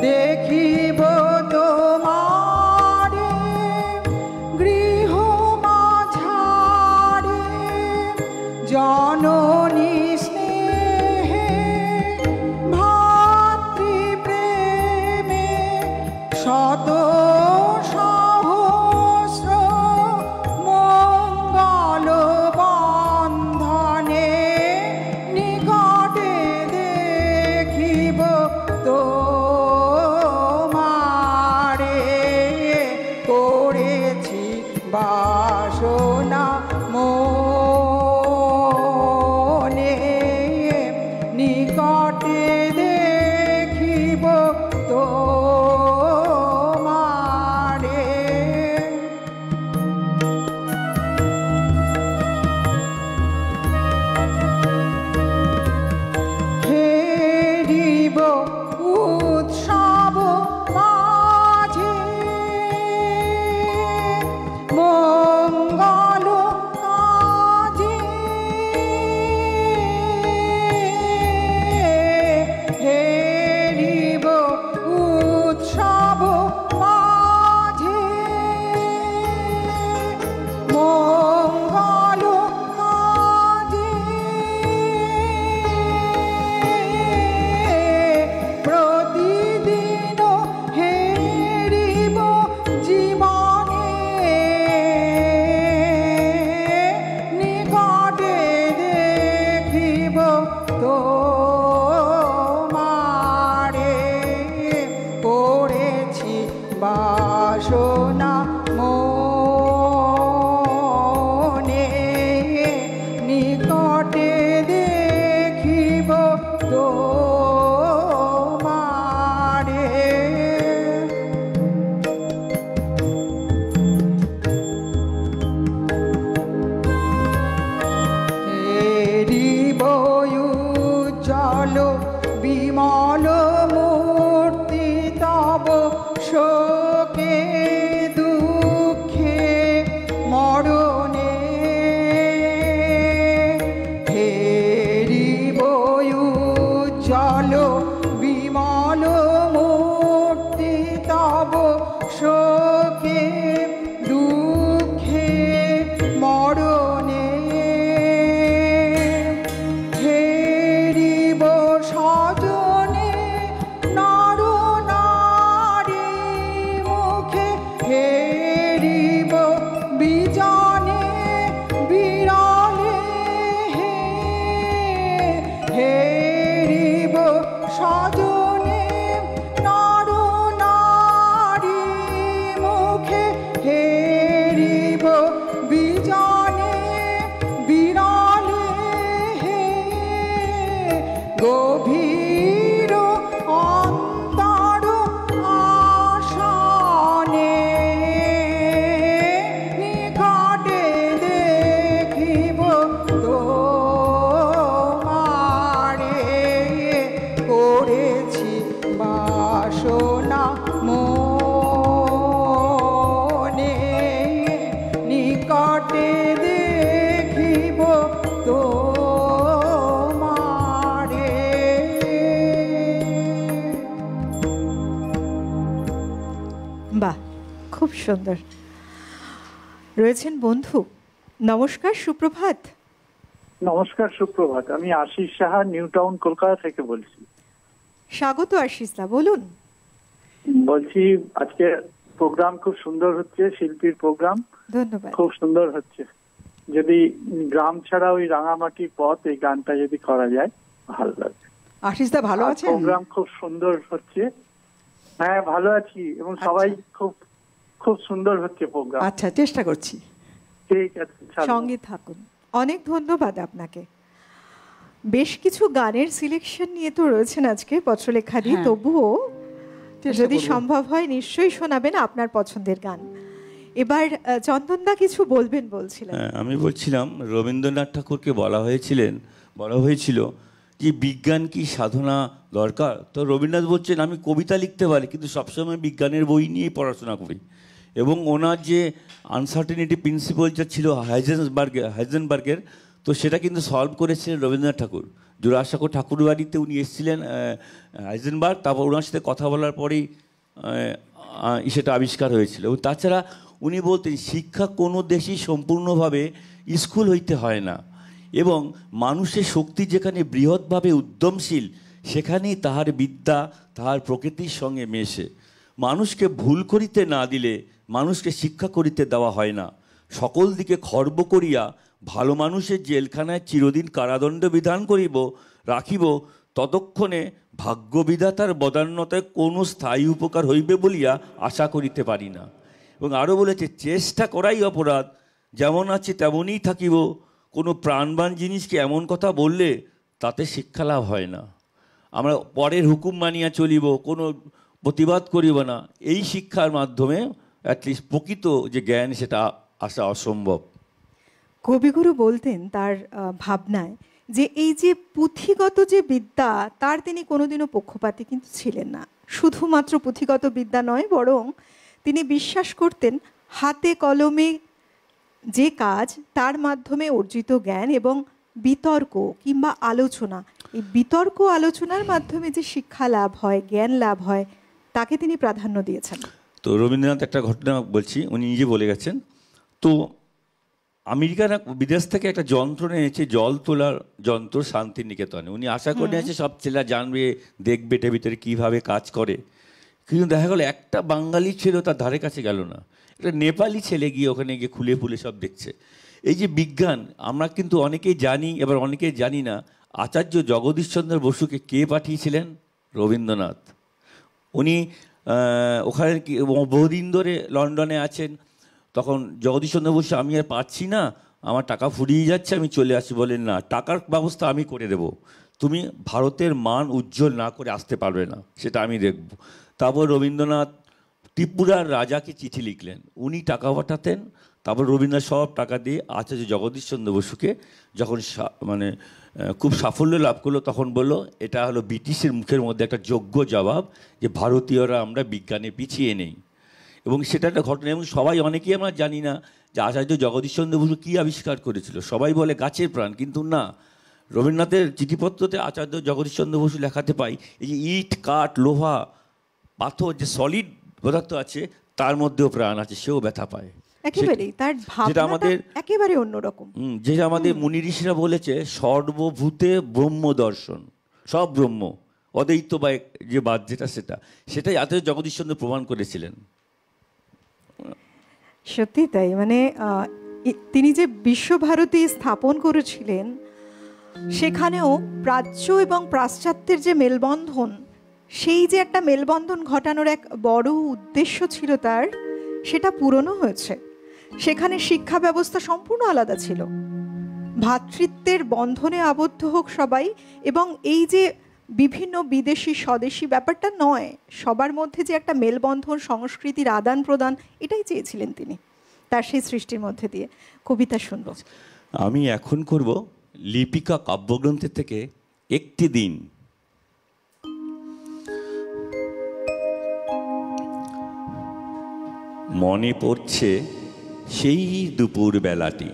দেখিব তোমারে গৃহ মাঝারে, জননী স্নেহে ভাতৃপ্রেমে, শত সহস্র মঙ্গল বন্ধনে, নিকটে দেখিব তোমারে করেছি বাসনা মনে, সুন্দর। রয়েছেন বন্ধু। নমস্কার, সুপ্রভাত। নমস্কার, সুপ্রভাত। আমি আশিস সাহা, নিউ টাউন, কলকাতা থেকে বলছি। স্বাগত আশিসদা, বলুন। বলছি আজকে প্রোগ্রাম খুব সুন্দর হচ্ছে, শিল্পীর প্রোগ্রাম ধন্যবাদ। খুব সুন্দর হচ্ছে। যদি গ্রাম ছাড়া ওই রাঙামাটির পথ এই গানটা যদি করা যায় ভালো লাগবে। আশিসদা ভালো আছেন? প্রোগ্রাম খুব সুন্দর হচ্ছে। হ্যাঁ, ভালো আছি, এবং সবাই খুব খুব সুন্দর হচ্ছে প্রোগ্রাম। আচ্ছা, চেষ্টা করছি। ঠিক আছে, ছাড়বো। সঙ্গে থাকুন। অনেক ধন্যবাদ আপনাকে। বেশ কিছু গানের সিলেকশন নিয়ে তো রয়েছেন আজকে পত্রলেখারি, হ্যাঁ। তবুও চেষ্টা যদি করব। সম্ভব হয় নিশ্চয়ই শোনাবেন আপনার পছন্দের গান। এবার চন্দনদা কিছু বলবেন বলছিলেন। হ্যাঁ, আমি বলছিলাম রবীন্দ্রনাথ ঠাকুরকে বলা হয়েছিল যে বিজ্ঞান কি সাধনা দরকার। তো রবীন্দ্রনাথ বলছেন আমি কবিতা লিখতে পারি, কিন্তু সবসময় বিজ্ঞানের বই নিয়েই পড়াশোনা করি। এবং ওনার যে আনসার্টেনিটি প্রিন্সিপাল যা ছিল হাইজেনবার্গের, তো সেটা কিন্তু সলভ করেছিলেন রবীন্দ্রনাথ ঠাকুর। জোড়াসাঁকো ঠাকুর বাড়িতে উনি এসেছিলেন হাইজেনবার্গ, তারপর ওনার সাথে কথা বলার পরেই সেটা আবিষ্কার হয়েছিল। এবং তাছাড়া উনি বলতেন শিক্ষা কোনো দেশই সম্পূর্ণভাবে স্কুল হইতে হয় না, এবং মানুষের শক্তি যেখানে বৃহৎভাবে উদ্যমশীল সেখানেই তাহার বিদ্যা তাহার প্রকৃতির সঙ্গে মেশে। মানুষকে ভুল করিতে না দিলে মানুষকে শিক্ষা করিতে দেওয়া হয় না। সকল দিকে খর্ব করিয়া ভালো মানুষের জেলখানায় চিরদিন কারাদণ্ড বিধান রাখিব, ততক্ষণে ভাগ্যবিধাতার বদান্যতায় কোনো স্থায়ী উপকার হইবে বলিয়া আশা করিতে পারি না। এবং আরও বলেছে চেষ্টা করাই অপরাধ, যেমন আছে তেমনই থাকিব। কোনো প্রাণবান জিনিসকে এমন কথা বললে তাতে শিক্ষা লাভ হয় না। আমরা পরের হুকুম মানিয়া চলিব, কোনো প্রতিবাদ করিব না। এই শিক্ষার মাধ্যমে অ্যাটলিস্ট প্রকৃত যে জ্ঞান সেটা আসা অসম্ভব। কবিগুরু বলতেন তার ভাবনায় যে এই যে পুঁথিগত যে বিদ্যা, তার তিনি কোনোদিনও পক্ষপাতী কিন্তু ছিলেন না। শুধুমাত্র পুঁথিগত বিদ্যা নয়, বরং তিনি বিশ্বাস করতেন হাতে কলমে যে কাজ, তার মাধ্যমে অর্জিত জ্ঞান এবং বিতর্ক কিংবা আলোচনা, এই বিতর্ক আলোচনার মাধ্যমে যে শিক্ষা লাভ হয়, জ্ঞান লাভ হয়, তাকে তিনি প্রাধান্য দিয়েছেন। তো রবীন্দ্রনাথ একটা ঘটনা বলছি, উনি নিজে বলে গেছেন। তো আমেরিকার বিদেশ থেকে একটা যন্ত্র এনেছে, জল তোলার যন্ত্র, শান্তিনিকেতনে। উনি আশা করে আছে সব ছেলেরা জানবে, দেখবে এটার ভিতরে কীভাবে কাজ করে। কিন্তু দেখা গেলো একটা বাঙালি ছেলে তার ধারে কাছে গেল না, একটা নেপালি ছেলে গিয়ে ওখানে গিয়ে খুলে খুলে সব দেখছে। এই যে বিজ্ঞান, আমরা কিন্তু অনেকেই জানি, এবার অনেকেই জানি না আচার্য জগদীশচন্দ্র বসুকে কে পাঠিয়েছিলেন? রবীন্দ্রনাথ। উনি ওখানে বহুদিন ধরে লন্ডনে আছেন। তখন জগদীশচন্দ্র বসু আমি আর পারছি না, আমার টাকা ফুরিয়ে যাচ্ছে, আমি চলে আসি। বলেন না, টাকার ব্যবস্থা আমি করে দেব, তুমি ভারতের মান উজ্জ্বল না করে আসতে পারবে না, সেটা আমি দেখব। তারপর রবীন্দ্রনাথ ত্রিপুরার রাজাকে চিঠি লিখলেন, উনি টাকা পাঠাতেন। তারপর রবীন্দ্রনাথ সব টাকা দিয়ে আচার্য জগদীশচন্দ্র বসুকে যখন মানে খুব সাফল্য লাভ করলো, তখন বলল এটা হলো ব্রিটিশের মুখের মধ্যে একটা যোগ্য জবাব যে ভারতীয়রা আমরা বিজ্ঞানে পিছিয়ে নেই। এবং সেটা একটা ঘটনা। এবং সবাই, অনেকেই আমরা জানি না যে আচার্য জগদীশচন্দ্র বসু কী আবিষ্কার করেছিল। সবাই বলে গাছের প্রাণ, কিন্তু না, রবীন্দ্রনাথের চিঠিপত্রতে আচার্য জগদীশচন্দ্র বসু লেখাতে পাই এই যে ইট, কাঠ, লোহা, পাথর, যে সলিড পদার্থ আছে তার মধ্যেও প্রাণ আছে, সেও ব্যথা পায়। একেবারেই তার ভাবনাটা একেবারে অন্যরকম। যেটা আমাদের মুনি ঋষিরা বলেছে, সর্বভূতে ব্রহ্ম দর্শন, সব ব্রহ্ম, অদ্বৈত বা যে বাদ যেটা, সেটাই আচার্য জগদীশচন্দ্র প্রমাণ করেছিলেন। সত্যি তাই। মানে তিনি যে বিশ্বভারতী স্থাপন করেছিলেন, সেখানেও প্রাচ্য এবং পাশ্চাত্যের যে মেলবন্ধন, সেই যে একটা মেলবন্ধন ঘটানোর এক বড় উদ্দেশ্য ছিল তার, সেটা পূরণও হয়েছে। সেখানে শিক্ষা ব্যবস্থা সম্পূর্ণ আলাদা ছিল। ভ্রাতৃত্বের বন্ধনে আবদ্ধ হোক সবাই, এবং এই যে বিভিন্ন বিদেশি স্বদেশি ব্যাপারটা নয়, সবার মধ্যে যে একটা মেলবন্ধন, সংস্কৃতির আদান প্রদান, এটাই চেয়েছিলেন তিনি তার সেই সৃষ্টির মধ্যে দিয়ে। কবিতা শুনব। আমি এখন করব লিপিকা কাব্যগ্রন্থের থেকে একটি দিন। মনে পড়ছে সেই দুপুর বেলাটি,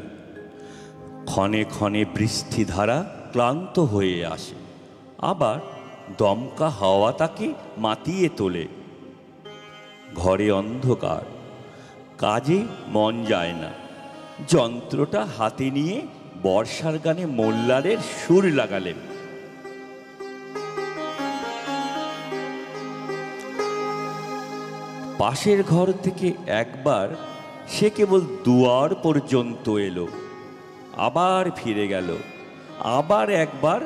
ক্ষণে ক্ষণে বৃষ্টিধারা ক্লান্ত হয়ে আসে, আবার দমকা হাওয়া তাকে মাতিয়ে তোলে। ঘরে অন্ধকার, কাজে মন যায় না। যন্ত্রটা হাতে নিয়ে বর্ষার গানে মোল্লারের সুর লাগালেন। পাশের ঘর থেকে একবার সে কেবল দুয়ার পর্যন্ত এলো, আবার ফিরে গেল, আবার একবার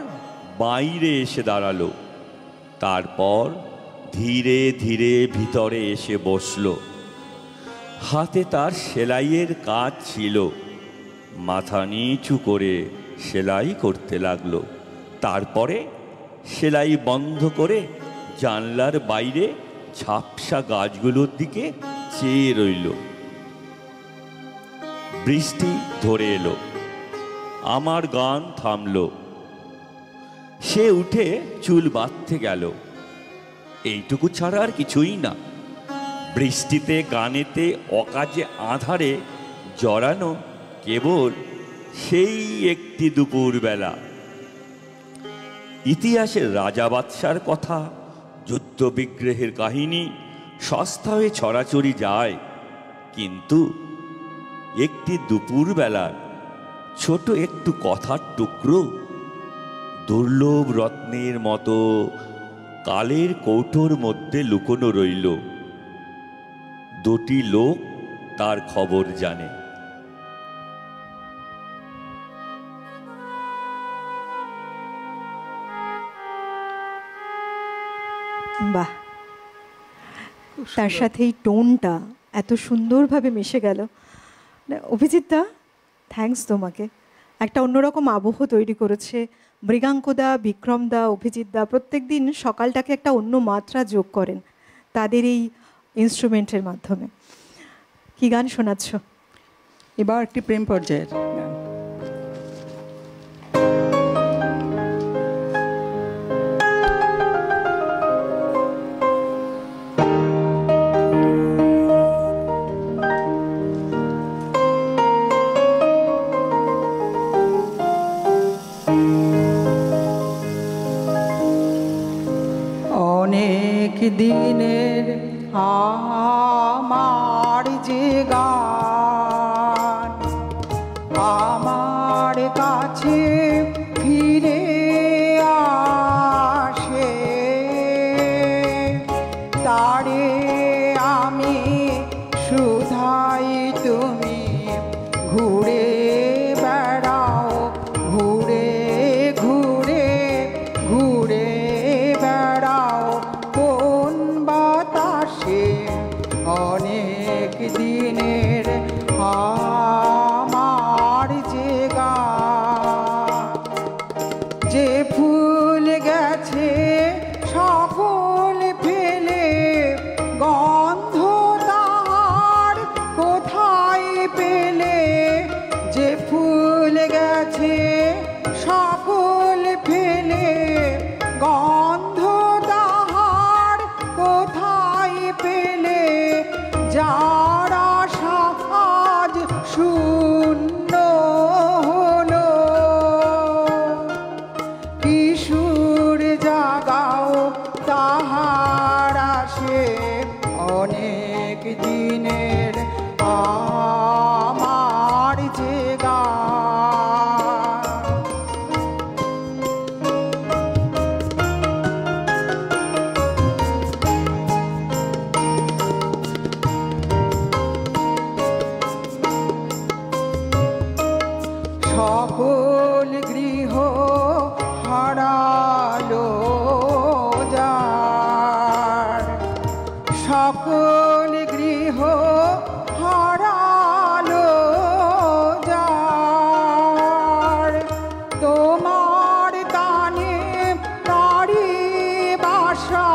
বাইরে এসে দাঁড়ালো, তারপর ধীরে ধীরে ভিতরে এসে বসলো। হাতে তার সেলাইয়ের কাজ ছিল, মাথা নিচু করে সেলাই করতে লাগলো। তারপরে সেলাই বন্ধ করে জানলার বাইরে ঝাপসা গাছগুলোর দিকে চেয়ে রইল। বৃষ্টি ধরে এলো, আমার গান থামলো। সে উঠে চুল বাঁধতে গেল। এইটুকু ছাড়া আর কিছুই না। বৃষ্টিতে গানেতে অকাজে আঁধারে জড়ানো কেবল সেই একটি দুপুরবেলা। ইতিহাসের রাজা বাদশার কথা, যুদ্ধ বিগ্রহের কাহিনী সস্তা হয়ে ছড়াছড়ি যায়, কিন্তু একটি দুপুরবেলার ছোট একটু কথার টুকরো দুর্লভ রত্নের মতো কালের কৌটোর মধ্যে লুকোনো রইল। দুটি লোক তার খবর জানে। বাহ, তার সাথে এই টোনটা এত সুন্দরভাবে মিশে গেল। অভিজিৎদা, থ্যাঙ্কস তোমাকে। একটা অন্যরকম আবহ তৈরি করেছে মৃগাঙ্কদা, বিক্রমদা, অভিজিৎদা। প্রত্যেক দিন সকালটাকে একটা অন্য মাত্রা যোগ করেন তাদের এই ইনস্ট্রুমেন্টের মাধ্যমে। কি গান শোনাচ্ছ? এবার একটি প্রেম পর্যায়ের গান। অনেক দিনের আমার যে গান আমার কাছে ফিরে আসে, তারে আমি শুধাই তুমি ঘুরে বেড়াও, ঘুরে ঘুরে ঘুরে বেড়াও কোন বাতাসে। অনেক দিনের আমার যে গান, যে ফুল গেছে সকল ফেলে, গন্ধ তার কোথায় পেলে? যে ফুল গেছে সকল ফেলে, গন্ধ তাহার কোথায় পেলে? যার আশা আজ শূন্য হলো, কিশোর জাগাও তাহার আসে। অনেক দিনের আমার যে গান, সকল গৃহ হারালো যার, সকল গৃহ হারালো যার। তোমার কানে তারি বাসা,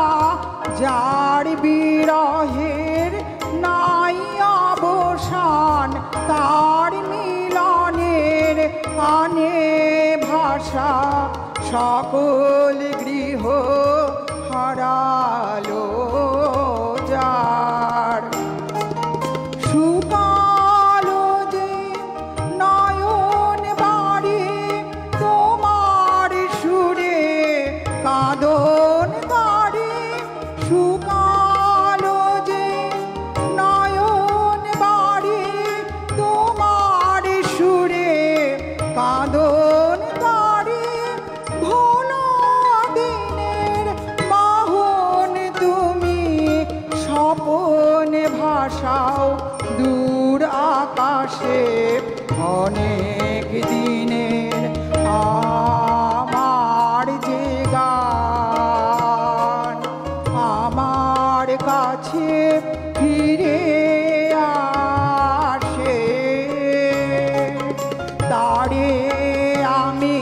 যার বিরহের নাই অবসান, তার মিলনের আনে ভাষা। সকল গৃহ হারালো যার, শুকালো যে নয়ন বাড়ি তোমার সুরে কাঁদন গাড়ি। শুকালো যে নয়ন বাড়ি আসে অনেক দিনের আমার যে গান আমার কাছে ফিরে আসে তারে আমি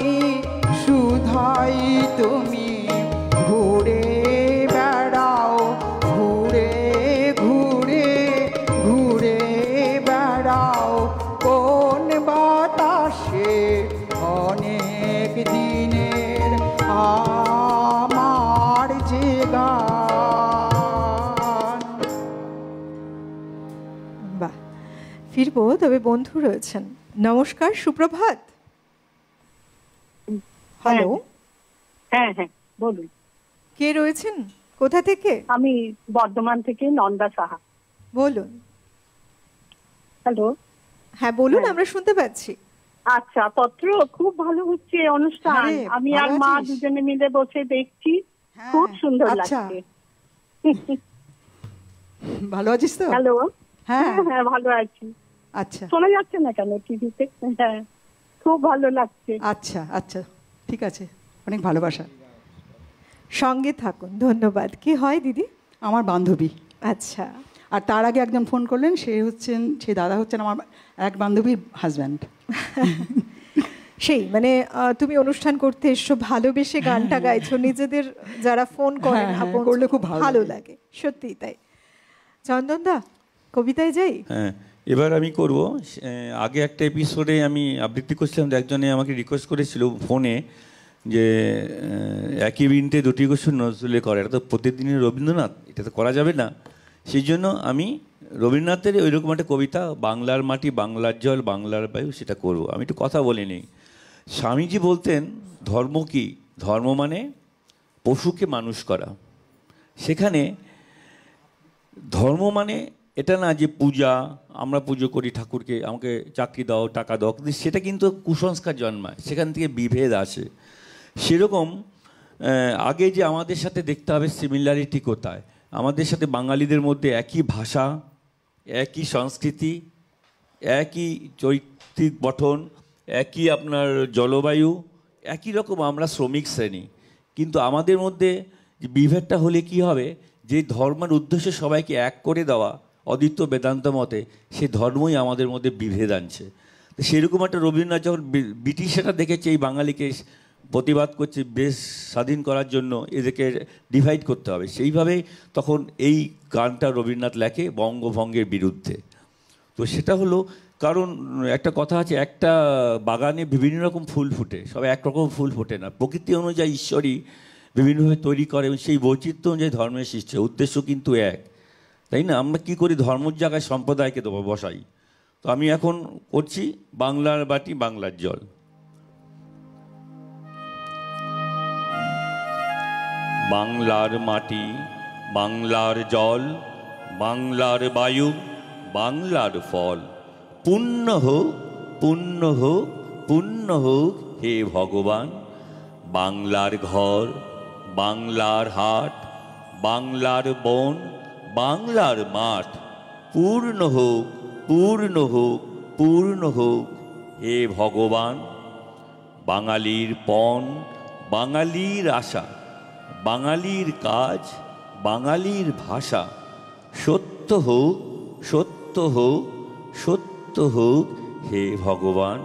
শুধাই তুমি ঘুরে বেড়াও ঘুরে ঘুরে ঘুরে বেড়াও কোন বাতাসে অনেক দিনের আমার যে গান। বাহ, ফিরবো, তবে বন্ধু রয়েছেন। নমস্কার, সুপ্রভাত। হ্যালো, হ্যাঁ হ্যাঁ বলুন। কে রয়েছেন, কোথা থেকে? আমি বর্ধমান থেকে নন্দা সাহা। বলুন। হ্যালো। হ্যাঁ বলুন, হ্যাঁ। আমরা শুনতে পাচ্ছি। আচ্ছা, পত্র খুব ভালো হচ্ছে অনুষ্ঠান। আরে, আমি আর ভালো মা আছিস? দুজনে মিলে বসে দেখছি, হ্যাঁ, খুব সুন্দর আচ্ছা। লাগছে। ভালো আছিস তো? হ্যালো। হ্যাঁ হ্যাঁ ভালো আছি। আচ্ছা শোনা যাচ্ছে না কেন টিভিতে? হ্যাঁ খুব ভালো লাগছে। আচ্ছা আচ্ছা ঠিক আছে, অনেক ভালোবাসা। সঙ্গে থাকুন, ধন্যবাদ। কি হয় দিদি? আমার বান্ধবী। আচ্ছা, আর তার আগে একজন ফোন করলেন, সেই দাদা হচ্ছেন আমার এক বান্ধবীর হাজব্যান্ড। সেই মানে তুমি অনুষ্ঠান করতে এসছো, ভালোবেসে গানটা গাইছো, নিজেদের যারা ফোন করেন হ্যাঁ, আপন করলে খুব ভালো লাগে, সত্যি তাই। চন্দনদা, কবিতায় যাই। হ্যাঁ, এবার আমি করব। আগে একটা এপিসোডে আমি আবৃত্তি করছিলাম, তো একজনে আমাকে রিকোয়েস্ট করেছিল ফোনে যে একই বিনতে দুটি কোশ্চেন নজরুলে করে, এটা তো প্রতিদিনের রবীন্দ্রনাথ, এটা তো করা যাবে না। সেই জন্য আমি রবীন্দ্রনাথের ওইরকম একটা কবিতা, বাংলার মাটি বাংলার জল বাংলার বায়ু, সেটা করব। আমি একটু কথা বলে নিই। স্বামীজি বলতেন ধর্ম কি? ধর্ম মানে পশুকে মানুষ করা। সেখানে ধর্ম মানে এটা না যে পূজা, আমরা পুজো করি ঠাকুরকে, আমাকে চাকরি দাও, টাকা দাও, কিন্তু সেটা কিন্তু কুসংস্কার জন্মায়, সেখান থেকে বিভেদ আসে। সেরকম আগে যে আমাদের সাথে দেখতে হবে সিমিলারিটি কোথায়। আমাদের সাথে বাঙালিদের মধ্যে একই ভাষা, একই সংস্কৃতি, একই চৈত্রিক গঠন, একই আপনার জলবায়ু, একই রকম আমরা শ্রমিক শ্রেণী। কিন্তু আমাদের মধ্যে যে বিভেদটা হলে কি হবে, যে ধর্মের উদ্দেশ্য সবাইকে এক করে দেওয়া অদ্বৈত বেদান্ত মতে, সেই ধর্মই আমাদের মধ্যে বিভেদ আনছে। তো সেরকম একটা রবীন্দ্রনাথ যখন ব্রিটিশরা দেখেছে এই বাঙালিকে প্রতিবাদ করছে দেশ স্বাধীন করার জন্য, এদেরকে ডিভাইড করতে হবে, সেইভাবেই তখন এই গানটা রবীন্দ্রনাথ লেখে বঙ্গভঙ্গের বিরুদ্ধে। তো সেটা হলো কারণ একটা কথা আছে, একটা বাগানে বিভিন্ন রকম ফুল ফুটে, সব একরকম ফুল ফোটে না। প্রকৃতি অনুযায়ী ঈশ্বরই বিভিন্নভাবে তৈরি করে এবং সেই বৈচিত্র্য অনুযায়ী ধর্মের সৃষ্টি, উদ্দেশ্য কিন্তু এক, তাই না? আমরা কি করি, ধর্মের জায়গায় সম্প্রদায়কে দেবো বসাই। তো আমি এখন করছি বাংলার বাটি বাংলার জল। বাংলার মাটি বাংলার জল বাংলার বায়ু বাংলার ফল, পুণ্য হোক পুণ্য হোক পুণ্য হোক হে ভগবান। বাংলার ঘর বাংলার হাট বাংলার বন বাংলার মাঠ, পূর্ণ হোক পূর্ণ হোক পূর্ণ হোক হে ভগবান। বাঙালির পণ বাঙালির আশা বাঙালির কাজ বাঙালির ভাষা, সত্য হোক সত্য হোক সত্য হোক হে ভগবান।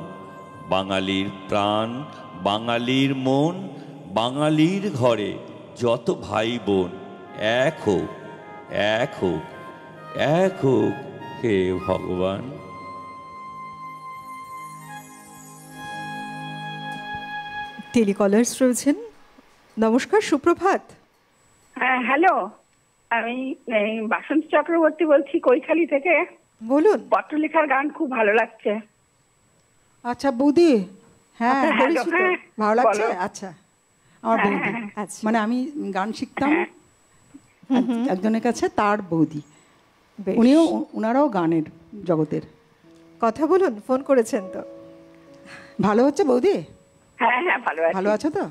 বাঙালির প্রাণ বাঙালির মন বাঙালির ঘরে যত ভাই বোন, এক হোক এক হোক এক হোক হে ভগবান। টেলিকলার্স রয়েছেন। নমস্কার, সুপ্রভাত। হ্যাঁ হ্যালো, আমি বাসন্তী চক্রবর্তী বলছি কৈখালি থেকে। বলুন। পত্রলেখার গান খুব ভালো লাগছে। আচ্ছা বৌদি, হ্যাঁ হ্যাঁ, করেছি তো, হ্যাঁ, ভালো লাগছে। বলো। আচ্ছা, আমার হ্যাঁ, বৌদি, হ্যাঁ, আচ্ছা। মানে আমি গান শিখতাম একজনের কাছে, তার বৌদি। বেশ। ওনারাও গানের জগতের। কথা বলুন, ফোন করেছেন তো। ভালো হচ্ছে বৌদি? হ্যাঁ হ্যাঁ ভালো আছি। ভালো আছো তো?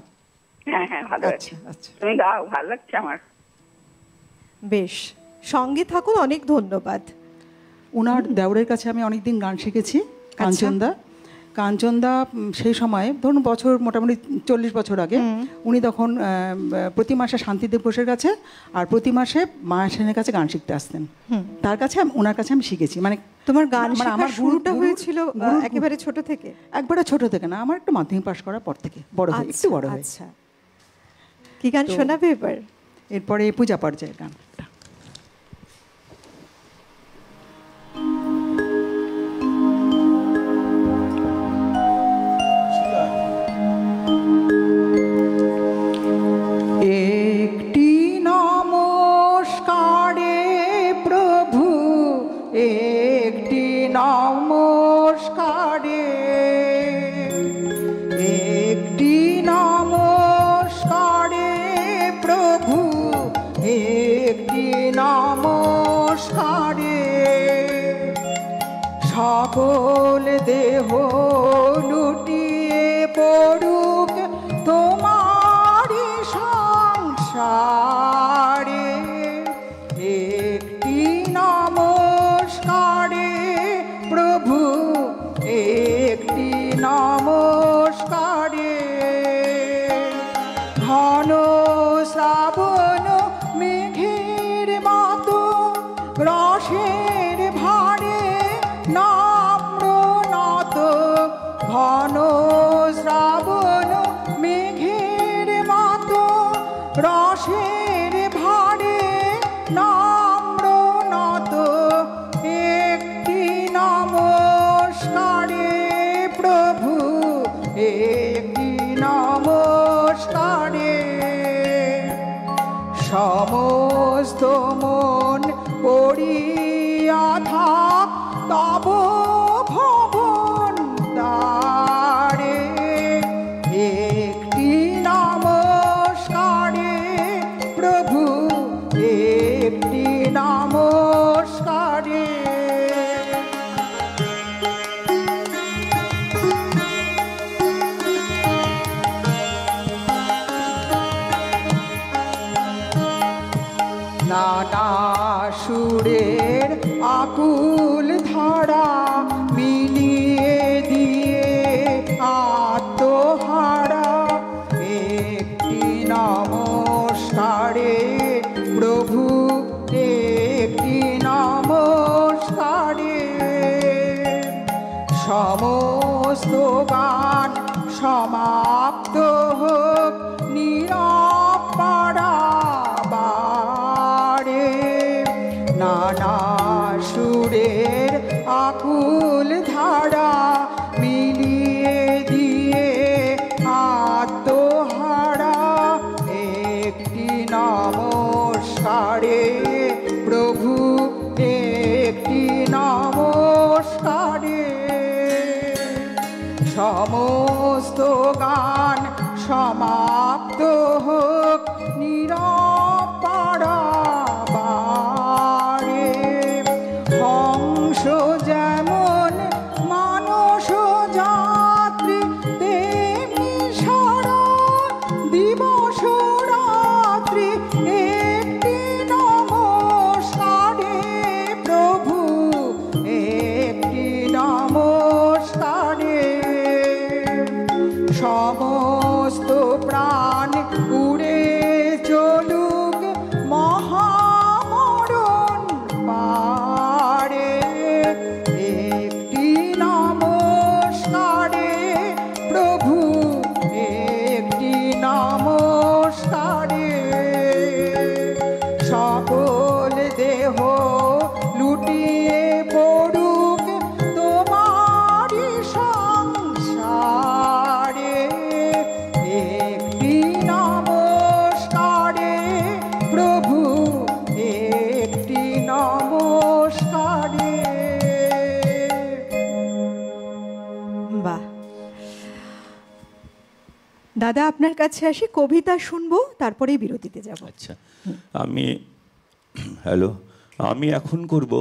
হ্যাঁ হ্যাঁ ভালো আছি। আচ্ছা আচ্ছা, তুমি গাও, ভালো লাগছে আমার। বেশ, সঙ্গে থাকুন, অনেক ধন্যবাদ। ওনার দেওরের কাছে আমি অনেকদিন গান শিখেছি, কাঞ্চনদা। কাঞ্চনদা সেই সময় ধরুন বছর মোটামুটি 40 বছর আগে, উনি তখন প্রতি মাসে শান্তিদেব ঘোষের কাছে আর প্রতি মাসে মায়া সেনের কাছে গান শিখতে আসতেন। তার কাছে ওনার কাছে আমি শিখেছি। মানে তোমার গান মানে শেখার আমার শুরুটা হয়েছিল একেবারে ছোট থেকে? একবারে ছোট থেকে না, আমার একটু মাধ্যমিক পাশ করার পর থেকে, বড় হয়ে, একটু বড় হয়ে। আচ্ছা, কি গান শোনাবে এবার? এরপরে পূজা পর্যায়ের গানটা। একটি নমস্কারে প্রভু, একটি নমস্কারে, একটি নমস্কারে প্রভু, একটি নমস্কারে, সকল দেহ লুটিয়ে পড়ুক তোমারি সংসারে, একটি নমস্কারে প্রভু, একটি নমস্কারে, ঘন শ্রাবণ মেঘের মতো রসের ভারে নম্র নত, ঘন শ্রাবণ মেঘের মতো রসের ভারে নম্র নত, একটি নমস্কারে প্রভু, একটি নমস্কারে, সমস্ত মন পড়িয়া থাক তব ভবন দ্বারে, একটি নমস্কারে প্রভু, একটি নমস্কারে। নানা সুরের আকুল ধারা মিলিয়ে দিয়ে আত্মহারা, একটি নমস্কারে প্রভু, একটি নমস্কারে, সমস্ত গান সমাপ্ত হোক নীরব পাড়াবারে, নানা সুরের আকুল ধারা মিলিয়ে দিয়ে আত্মহারা, একটি নমস্কারে প্রভু, একটি নমস্কারে, সমস্ত গান সমাপ্ত হোক নীরব পাড়াবারে, হংস যেমন মানস যাত্রী তেমনি সারা দিবস রাত্রি, একটি নমস্কারে প্রভু, একটি নমস্কারে, সমস্ত প্রাণ উড়ে চলুক মহামরণ পারে, একটি নমস্কারে প্রভু, একটি নমস্কারে, সকল দেহ লুটিয়ে পড়ুক তোমারি সংসারে, একটি নমস্কারে প্রভু, একটি নমস্কারে। বাহ, দাদা আপনার কাছে আসি, কবিতা শুনবো, তারপরেই বিরতিতে যাব। আচ্ছা, হ্যালো, আমি এখন করব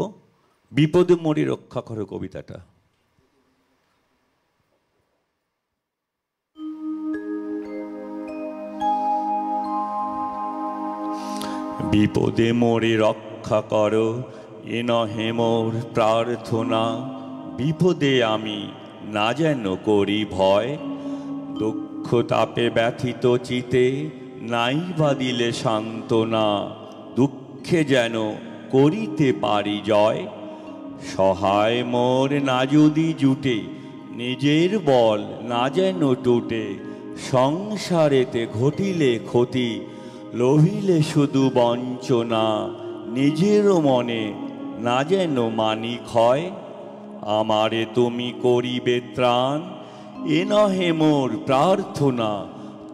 বিপদে মরি রক্ষা করো কবিতাটা। বিপদে মরি রক্ষা করো এ নহে মোর প্রার্থনা, বিপদে আমি না যেন করি ভয়। দুঃখ তাপে ব্যথিত চিতে নাই বা দিলে সান্ত্বনা, দুঃখে যেন করিতে পারি জয়। সহায় মোর না যদি জুটে, নিজের বল না যেন টুটে, সংসারেতে ঘটিলে ক্ষতি, লোভিলে শুধু বঞ্চনা, নিজেরও মনে না যেন মানি ক্ষয়। আমারে তুমি করিবে ত্রাণ, এ নহে মোর প্রার্থনা,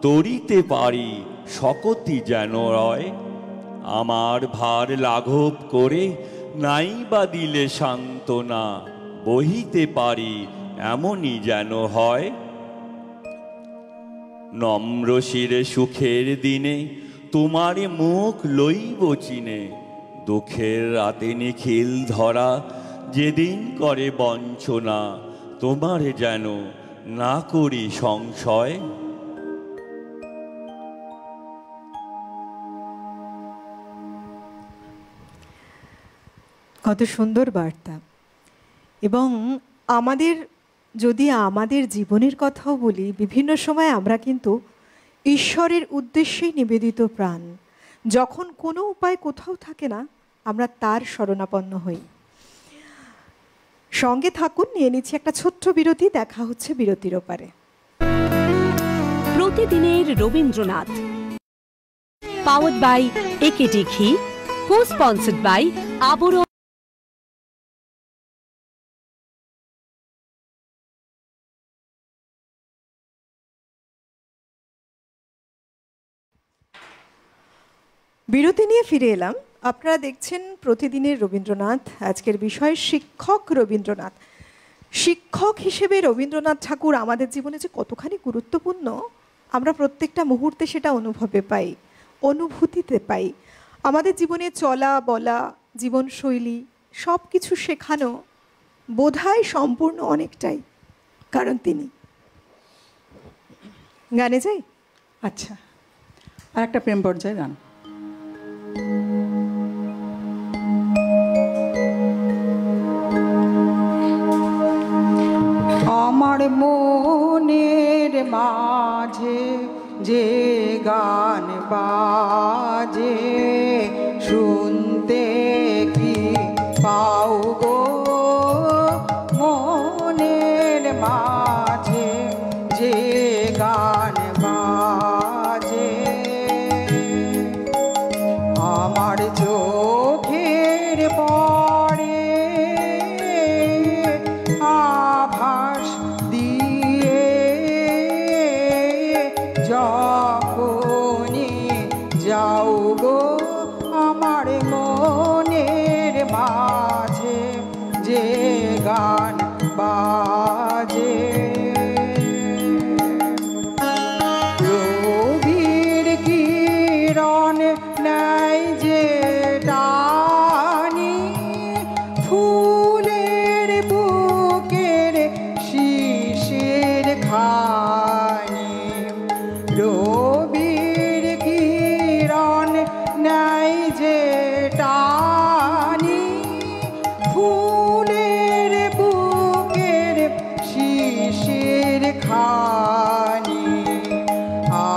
তরিতে পারি শকতি যেন রয়। আমার ভার লাঘব করে নাই বা দিলে সান্ত্বনা, বহিতে পারি এমনই যেন হয়। নম্র শিরে সুখের দিনে তোমারে মুখ লইব চিনে, দুঃখের রাতে নিখিল ধরা যেদিন করে বঞ্চনা, তোমারে যেন না করি সংশয়। কত সুন্দর বার্তা। এবং আমাদের জীবনের কথাও বলি, বিভিন্ন সময় আমরা কিন্তু ঈশ্বরের উদ্দেশ্যেই নিবেদিত প্রাণ। যখন কোনো উপায় কোথাও থাকে না, আমরা তার শরণাপন্ন হই। সঙ্গে থাকুন, নিয়ে নিচ্ছি একটা ছোট্ট বিরতি। দেখা হচ্ছে বিরতির ওপারে। প্রতিদিনের রবীন্দ্রনাথ, পাওয়ার্ড বাই একেডি ঘি, কো স্পন্সর্ড বাই আবরণ। বিরতি নিয়ে ফিরে এলাম। আপনারা দেখছেন প্রতিদিনের রবীন্দ্রনাথ। আজকের বিষয় শিক্ষক রবীন্দ্রনাথ। শিক্ষক হিসেবে রবীন্দ্রনাথ ঠাকুর আমাদের জীবনে যে কতখানি গুরুত্বপূর্ণ, আমরা প্রত্যেকটা মুহূর্তে সেটা অনুভবে পাই, অনুভূতিতে পাই। আমাদের জীবনে চলা বলা, জীবনশৈলী সব কিছু শেখানো বোধহয় সম্পূর্ণ অনেকটাই কারণ তিনি। গানে যাই? আচ্ছা, আর একটা প্রেম পর্যায়ে গান। আমার মনের মাঝে যে গান বাজে, শুনতে কি পাও গো? মনের মাঝে যে গান বাজে, আমার চোখের পরে আভাস দিয়ে, যখনই যাও গো আমার মনের মাঝে যে গান বাজে। রবির কিরণ নাই যে টানি, ফুলের বুকের শিশির খানি। রবির কিরণ নাই যে টানি, ফুলের বুকের শিশির খানি।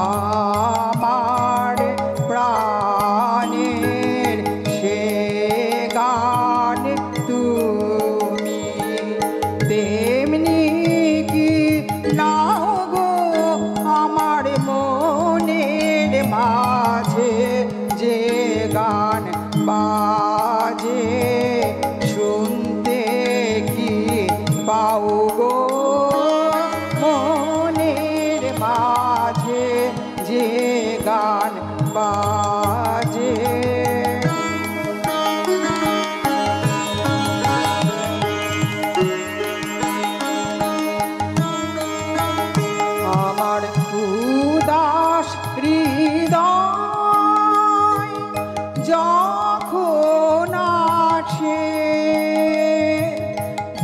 আমার প্রাণের সে গান তুমি, তেমনি কি নাও গো আমার মনের মাঝে যে গান বাজে, শুনতে কি পাও গো? মনের মাঝে যে গান বাজে। আমার উদাস হৃদয় যখন আসে,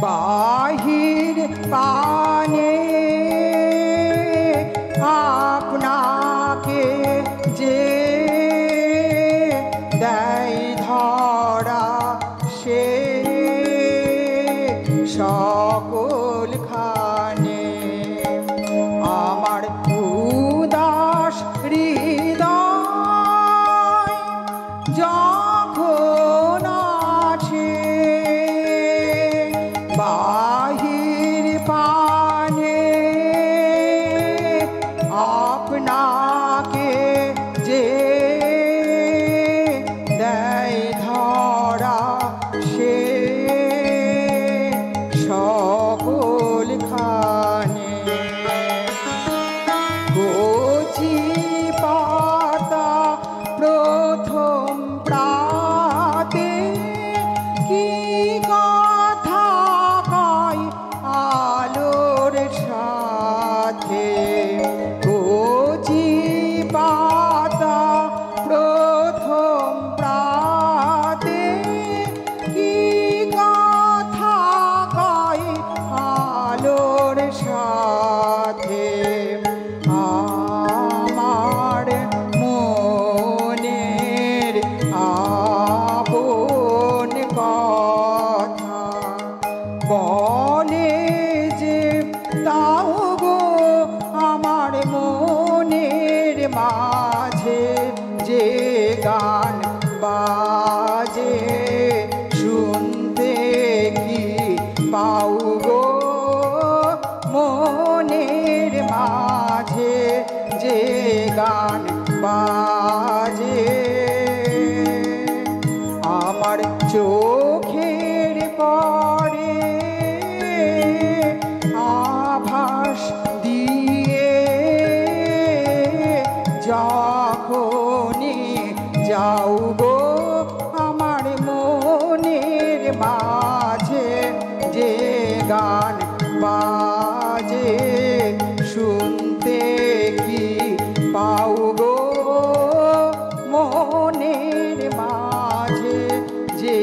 বাহির পানে আপনাকে যে দেয় ধরা, সে মনের মাঝে যে গান বাজে শুনতে কি পাও গো মনের মাঝে যে গান বাজে আমার চোখের পরে আভাস দিয়ে যখনই যাও গো আমার মনের মাঝে যে গান বাজে শুনতে কি পাও গো মনের মাঝে যে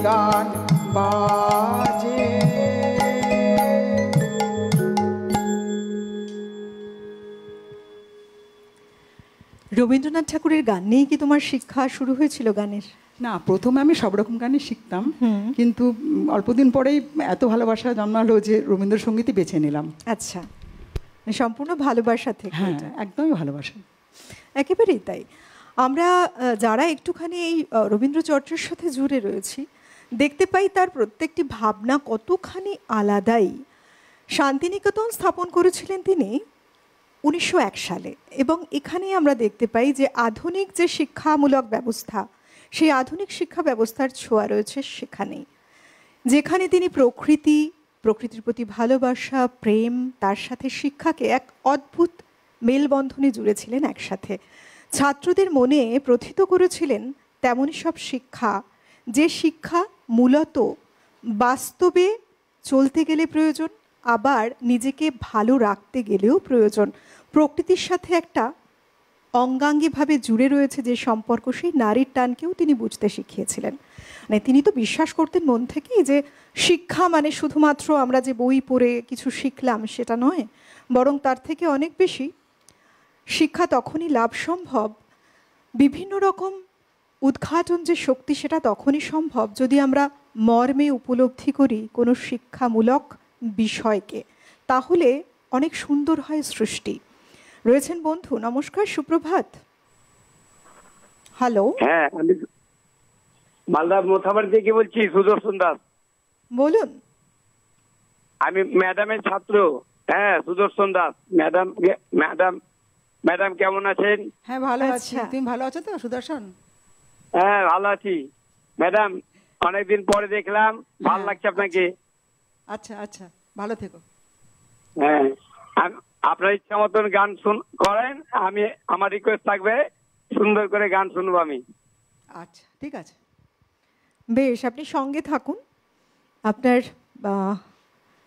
গান বাজে। রবীন্দ্রনাথ ঠাকুরের গান নিয়ে কি তোমার শিক্ষা শুরু হয়েছিল গানের? না, প্রথমে আমি সব রকম গানই শিখতাম, কিন্তু অল্পদিন পরেই এত ভালোবাসা জন্মালো যে রবীন্দ্রসঙ্গীতই বেছে নিলাম। আচ্ছা, সম্পূর্ণ ভালোবাসা থেকে? হ্যাঁ, এটা একদমই ভালোবাসা। একেবারেই তাই। আমরা যারা একটুখানি এই রবীন্দ্র চর্চার সাথে জুড়ে রয়েছি দেখতে পাই তার প্রত্যেকটি ভাবনা কতখানি আলাদাই। শান্তিনিকেতন স্থাপন করেছিলেন তিনি 1901 সালে, এবং এখানেই আমরা দেখতে পাই যে আধুনিক যে শিক্ষামূলক ব্যবস্থা, সেই আধুনিক শিক্ষা ব্যবস্থার ছোঁয়া রয়েছে সেখানেই, যেখানে তিনি প্রকৃতির প্রতি ভালোবাসা, প্রেম, তার সাথে শিক্ষাকে এক অদ্ভুত মেলবন্ধনে জুড়েছিলেন একসাথে। ছাত্রদের মনে প্রথিত করেছিলেন তেমনই সব শিক্ষা, যে শিক্ষা মূলত বাস্তবে চলতে গেলে প্রয়োজন, আবার নিজেকে ভালো রাখতে গেলেও প্রয়োজন। প্রকৃতির সাথে একটা অঙ্গাঙ্গিভাবে জুড়ে রয়েছে যে সম্পর্ক, সেই নারীর টানকেও তিনি বুঝতে শিখিয়েছিলেন। মানে তিনি তো বিশ্বাস করতেন মন থেকেই যে শিক্ষা মানে শুধুমাত্র আমরা যে বই পড়ে কিছু শিখলাম সেটা নয়, বরং তার থেকে অনেক বেশি শিক্ষা তখনই লাভ সম্ভব, বিভিন্ন রকম উদ্ঘাটন যে শক্তি সেটা তখনই সম্ভব যদি আমরা মর্মে উপলব্ধি করি কোনো শিক্ষামূলক বিষয়কে, তাহলে অনেক সুন্দর হয় সৃষ্টি। রয়েছেন বন্ধু, নমস্কার, সুপ্রভাত। হ্যালো। হ্যাঁ, আমি মালদা মোথাবাড়ি থেকে বলছি, সুদর্শন দাস। বলুন। আমি ম্যাডামের ছাত্র। হ্যাঁ, সুদর্শন দাস। ম্যাডাম কেমন আছেন? হ্যাঁ, ভালো আছি। আচ্ছা। তুমি ভালো আছো তো সুদর্শন? হ্যাঁ, ভালো আছি ম্যাডাম। অনেকদিন পরে দেখলাম, ভালো লাগছে আপনাকে। আচ্ছা আচ্ছা, ভালো থেকো। হ্যাঁ, আপনার ইচ্ছা মতন গান করেন, আমি আমার রিকোয়েস্ট থাকবে সুন্দর করে গান শুনবো আমি। আচ্ছা, ঠিক আছে, বেশ, আপনি সঙ্গে থাকুন। আপনার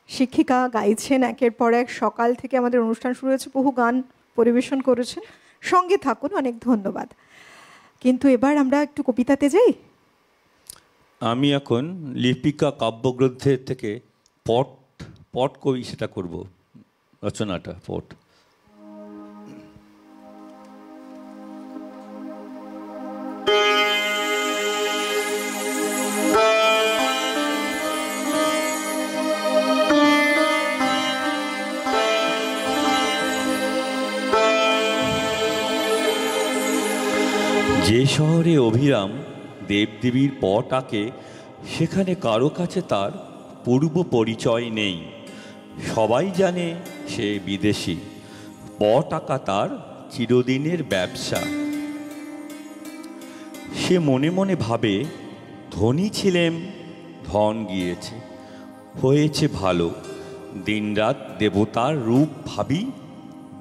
শিক্ষিকা গাইছেন একের পর এক, সকাল থেকে আমাদের অনুষ্ঠান শুরু হয়েছে, বহু গান পরিবেশন করেছেন, সঙ্গে থাকুন। অনেক ধন্যবাদ। কিন্তু এবার আমরা একটু কবিতাতে যাই। আমি এখন লিপিকা কাব্যগ্রন্থের থেকে পট কবি সেটা করব, রচনাটা পট। যে শহরে অভিরাম দেবদেবীর পট আঁকে, সেখানে কারো কাছে তার পূর্ব পরিচয় নেই। সবাই জানে সে বিদেশি, পট আঁকা তার চিরদিনের ব্যবসা। সে মনে মনে ভাবে, ধনী ছিলেম, ধন গিয়েছে, হয়েছে ভালো। দিনরাত দেবতার রূপ ভাবি,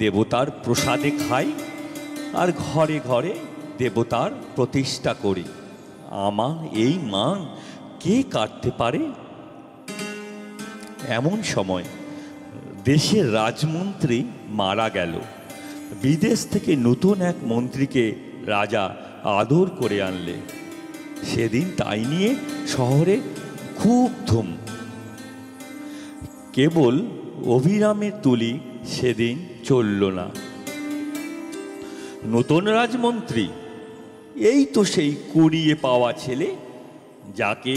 দেবতার প্রসাদে খাই, আর ঘরে ঘরে দেবতার প্রতিষ্ঠা করি। আমার এই মান কে কাটতে পারে? এমন সময় দেশের রাজমন্ত্রী মারা গেল। বিদেশ থেকে নতুন এক মন্ত্রীকে রাজা আদর করে আনলে। সেদিন তাই নিয়ে শহরে খুব ধুম। কেবল অভিরামের তুলি সেদিন চলল না। নতুন রাজমন্ত্রী এই তো সেই কুড়িয়ে পাওয়া ছেলে, যাকে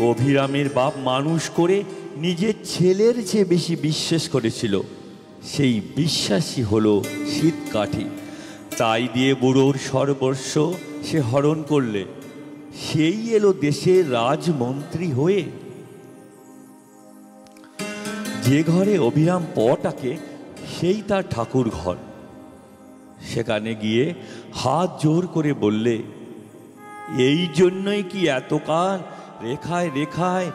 অভিরামের বাপ মানুষ করে নিজের ছেলের চেয়ে বেশি বিশ্বাস করেছিল। সেই বিশ্বাসী হলো শীতকাঠি। তাই দিয়ে বুড়োর সর্বস্ব সে হরণ করলে, সেই এলো দেশের রাজমন্ত্রী হয়ে। যে ঘরে অবিরাম পটাকে সেই তার ঠাকুর ঘর। সেখানে গিয়ে হাত জোর করে বললে, এই জন্যই কি এতকাল রেখায় রেখায়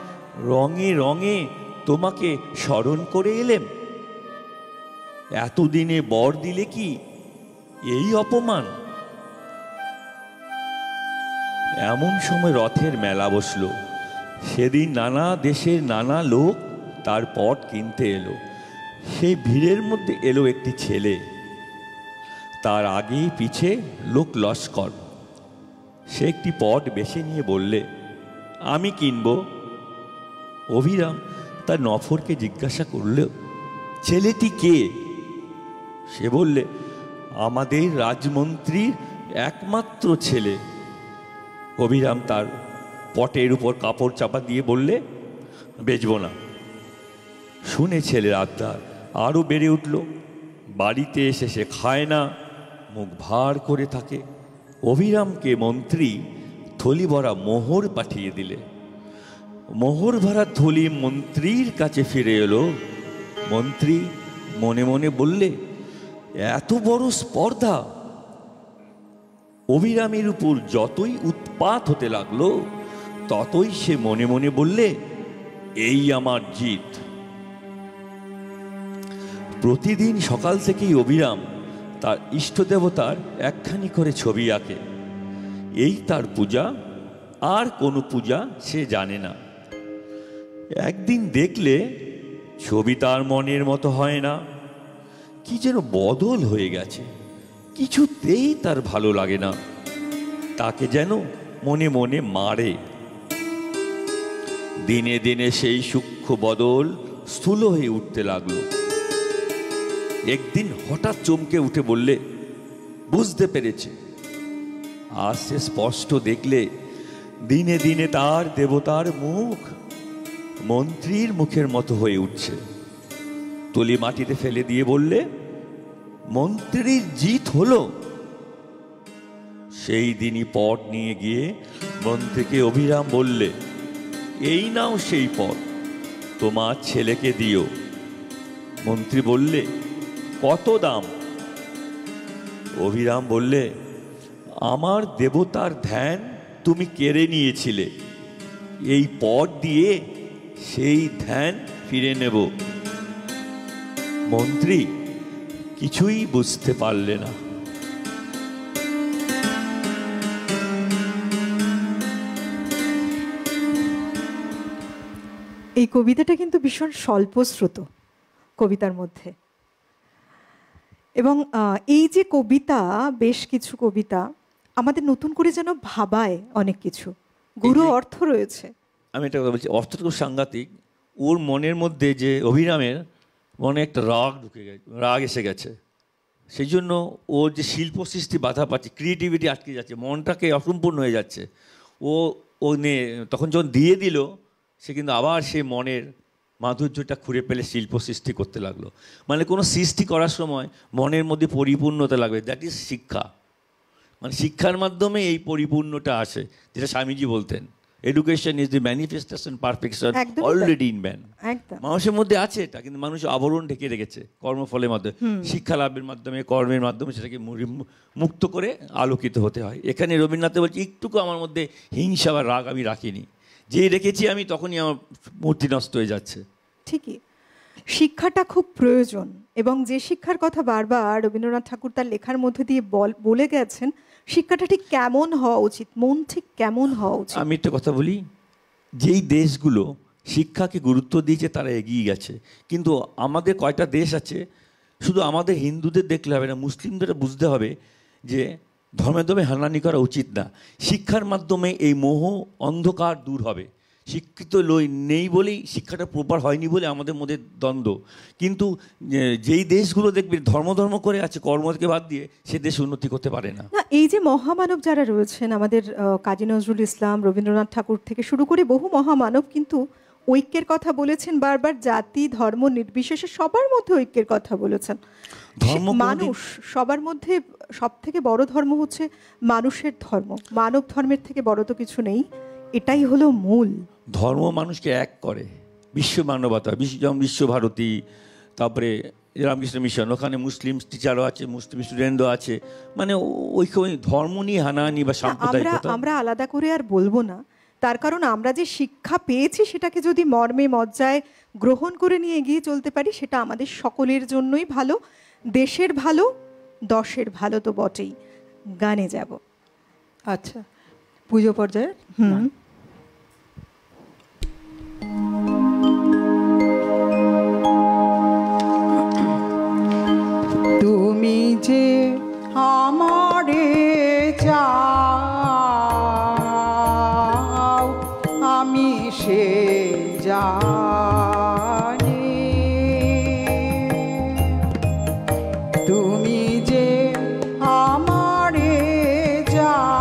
রঙে রঙে তোমাকে স্মরণ করে এলেম? এতদিনে বর দিলে কি এই অপমান? এমন সময় রথের মেলা বসলো। সেদিন নানা দেশের নানা লোক তার পট কিনতে এলো। সেই ভিড়ের মধ্যে এলো একটি ছেলে, তার আগে পিছে লোক লস্কর। সে একটি পট বেছে নিয়ে বললে, আমি কিনব। অভিরাম তার নফরকে জিজ্ঞাসা করল, ছেলেটি কে? সে বললে, আমাদের রাজমন্ত্রীর একমাত্র ছেলে। অভিরাম তার পটের উপর কাপড় চাপা দিয়ে বললে, বেচব না। শুনে ছেলের আবদার আরও বেড়ে উঠল। বাড়িতে এসে সে খায় না, মুখ ভার করে থাকে। অভিরামকে মন্ত্রী থলি ভরা মোহর পাঠিয়ে দিলে। মোহর ভরা থলি মন্ত্রীর কাছে ফিরে এলো। মন্ত্রী মনে মনে বললে, এত বড় স্পর্ধা! অভিরামের উপর যতই উৎপাত হতে লাগলো, ততই সে মনে মনে বললে, এই আমার জিত। প্রতিদিন সকাল থেকেই অভিরাম তার ইষ্ট দেবতার একখানি করে ছবি আঁকে। এই তার পূজা, আর কোনো পূজা সে জানে না। একদিন দেখলে ছবি তার মনের মতো হয় না, কি যেন বদল হয়ে গেছে। কিছুতেই তার ভালো লাগে না, তাকে যেন মনে মনে মারে। দিনে দিনে সেই সূক্ষ্ম বদল স্থূল হয়ে উঠতে লাগলো। একদিন হঠাৎ চমকে উঠে বললে, বুঝতে পেরেছে। আজ সে স্পষ্ট দেখলে দিনে দিনে তার দেবতার মুখ মন্ত্রীর মুখের মতো হয়ে উঠছে। তুলি মাটিতে ফেলে দিয়ে বললে, মন্ত্রীর জিত হলো। সেই দিনই পট নিয়ে গিয়ে মন্ত্রীকে অভিরাম বললে, এই নাও সেই পট, তোমার ছেলেকে দিও। মন্ত্রী বললে, কত দাম? অভিরাম বললে, আমার দেবতার ধ্যান তুমি কেড়ে নিয়েছিলে, এই পট দিয়ে সেই ধ্যান ফিরে নেব। মন্ত্রী কিছুই বুঝতে পারলে না। এই কবিতাটা কিন্তু ভীষণ স্বল্পশ্রুত কবিতার মধ্যে, এবং এই যে কবিতা, বেশ কিছু কবিতা আমাদের নতুন করে যেন ভাবায় অনেক কিছু, গুরু অর্থ রয়েছে। আমি একটা কথা বলছি, অর্থটা খুব সাংঘাতিক। ওর মনের মধ্যে যে অভিরামের মনে একটা রাগ ঢুকে গেছে, রাগ এসে গেছে। সেই জন্য ওর যে শিল্প সৃষ্টি বাধা পাচ্ছে, ক্রিয়েটিভিটি আটকে যাচ্ছে, মনটাকে অসম্পূর্ণ হয়ে যাচ্ছে। ও তখন যখন দিয়ে দিল, সে কিন্তু আবার সে মনের মাধুর্যটা খুঁড়ে পেলে শিল্প সৃষ্টি করতে লাগলো। মানে কোনো সৃষ্টি করার সময় মনের মধ্যে পরিপূর্ণতা লাগবে, দ্যাট ইজ শিক্ষা। মানে শিক্ষার মাধ্যমে এই পরিপূর্ণটা আসে, যেটা স্বামীজি বলতেন, education is the manifestation perfection already in man. মানুষের মধ্যে আছে এটা, কিন্তু মানুষ আবরণ ঢেকে রেখেছে কর্মফলের মাধ্যমে। শিক্ষা লাভের মাধ্যমে, কর্মের মাধ্যমে সেটাকে মুক্ত করে আলোকিত হতে হয়। এখানে রবীন্দ্রনাথ বলছে, একটুকু আমার মধ্যে হিংসা বা রাগ আমি রাখিনি, যেই রেখেছি আমি তখনই আমার মূর্তি নষ্ট হয়ে যাচ্ছে। ঠিকই, শিক্ষাটা খুব প্রয়োজন, এবং যে শিক্ষার কথা বারবার রবীন্দ্রনাথ ঠাকুর তার লেখার মধ্যে দিয়ে বলে গেছেন, শিক্ষাটা ঠিক কেমন হওয়া উচিত, মন ঠিক কেমন হওয়া উচিত। আমি একটা কথা বলি, যেই দেশগুলো শিক্ষাকে গুরুত্ব দিয়েছে তারা এগিয়ে গেছে, কিন্তু আমাদের কয়টা দেশ আছে, শুধু আমাদের হিন্দুদের দেখলে হবে না, মুসলিমদের বুঝতে হবে যে ধর্মে ধর্মে হানাহানি করা উচিত না। শিক্ষার মাধ্যমে এই মোহ অন্ধকার দূর হবে। শিক্ষিত নেই বলেই শিক্ষাটা প্রপার হয়নি বলে আমাদের মধ্যে দ্বন্দ্ব। কিন্তু যেই দেশগুলো দেখবে ধর্ম করে আছে, কর্মকে বাদ দিয়ে, সে দেশ উন্নতি করতে পারে না। এই যে মহামানব যারা রয়েছেন আমাদের, কাজী নজরুল ইসলাম, রবীন্দ্রনাথ ঠাকুর থেকে শুরু করে বহু মহামানব কিন্তু ঐক্যের কথা বলেছেন বারবার, জাতি ধর্ম নির্বিশেষে সবার মধ্যে ঐক্যের কথা বলেছেন। মানুষ সবার মধ্যে সব থেকে বড় ধর্ম হচ্ছে মানুষের ধর্ম, মানব ধর্মের থেকে বড় তো কিছু নেই, এটাই হলো মূল। ধর্ম মানুষকে এক করে, বিশ্ব মানবতা, যেমন বিশ্বভারতী, তারপরে রামকৃষ্ণ মিশন, ওখানে মুসলিম টিচারও আছে, মুসলিম স্টুডেন্টও আছে, মানে ওই ধর্ম নিয়ে হানাহানি বা সাম্প্রদায়িকতা আমরা আলাদা করে আর বলবো না। তার কারণ আমরা যে শিক্ষা পেয়েছি সেটাকে যদি মর্মে মজ্জায় গ্রহণ করে নিয়ে এগিয়ে চলতে পারি, সেটা আমাদের সকলের জন্যই ভালো, দেশের ভালো, দশের ভালো তো বটেই। গানে যাব। আচ্ছা, পুজো পর্যায়ে তুমি যে আমারে চাও আমি সে জানি, তুমি যে আমারে চাও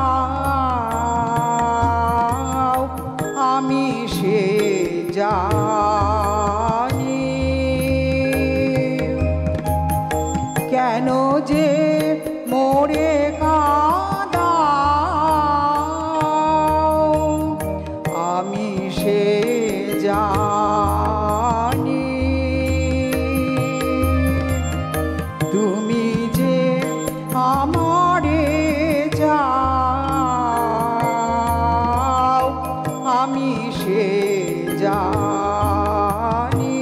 আমি সে জানি, কেন যে মোরে কাঁদাও আমি সে জানি, তুমি যে আমারে চাও আমি সে জানি,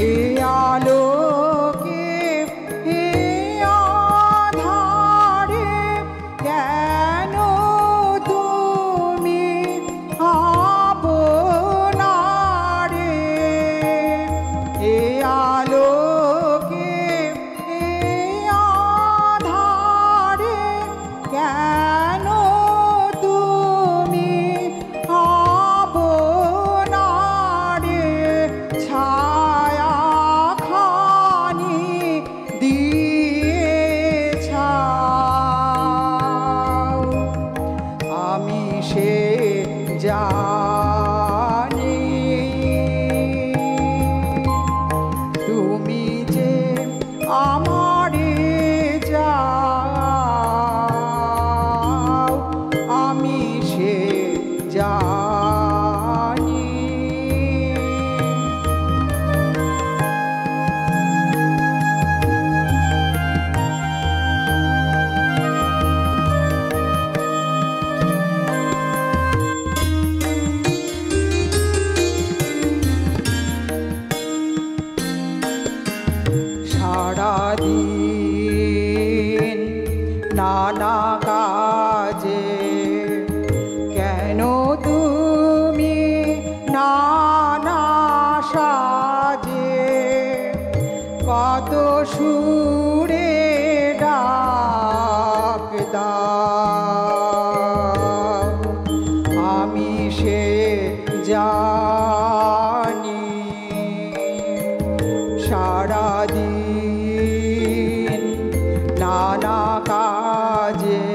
এ আলোকে এ আধারে কেন তুমি আপনারে, এ আলোকে এ আধারে কেন তুমি আপনারে ছায়া খানি দিয়ে ছাও আমি সে জানি, তুমি যে আমারে যাও আমি সে জানি। সারাদিন নানা কাজে কেন তুমি নানা সাজে, কত সুরে ডাক দাও আমি সে জানি, সারাদিন নানা কাজে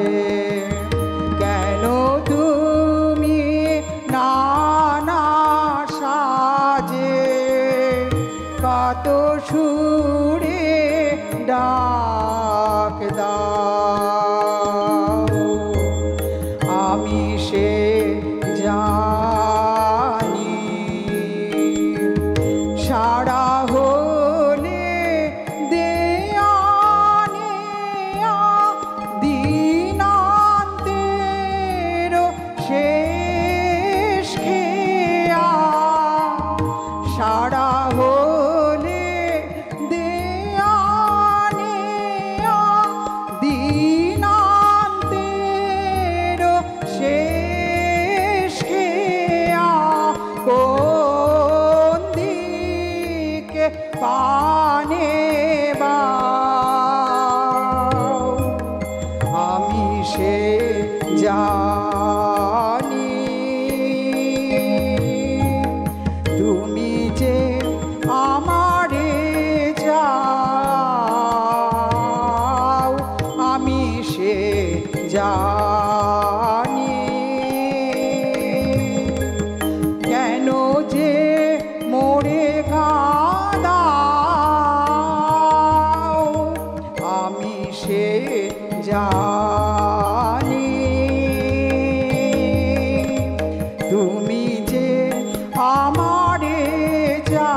জানি তুমি যে আমারে চাও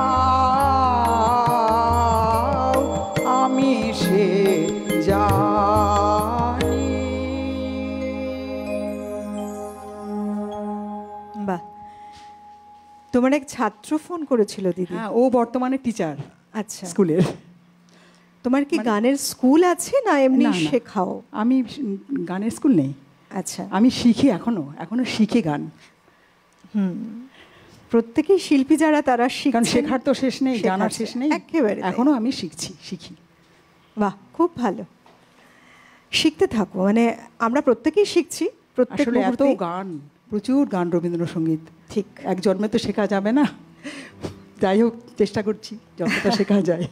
আমি সে জানি। বাহ, তোমার এক ছাত্র ফোন করেছিল দিদি। হ্যাঁ, ও বর্তমানে টিচার আচ্ছা, স্কুলের। তোমার কি গানের স্কুল আছে না এমনি না, না। শেখাও? আমি গানের স্কুল নেই, আচ্ছা, আমি শিখি, এখনো শিখি গান। প্রত্যেকেই শিল্পী যারা তারা কারণ শিখছেন, শেখার তো শেষ নেই, জানার শেখাচ্ছে। শেষ নেই, একেবারে তাই। এখনো আমি শিখি। বাহ, খুব ভালো, শিখতে থাকো। মানে আমরা প্রত্যেকেই শিখছি প্রত্যেক আসলে এত মুহূর্তে। গান, প্রচুর গান, রবীন্দ্রসঙ্গীত ঠিক, এক জন্মে তো শেখা যাবে না, যাই হোক চেষ্টা করছি যতটা শেখা যায়।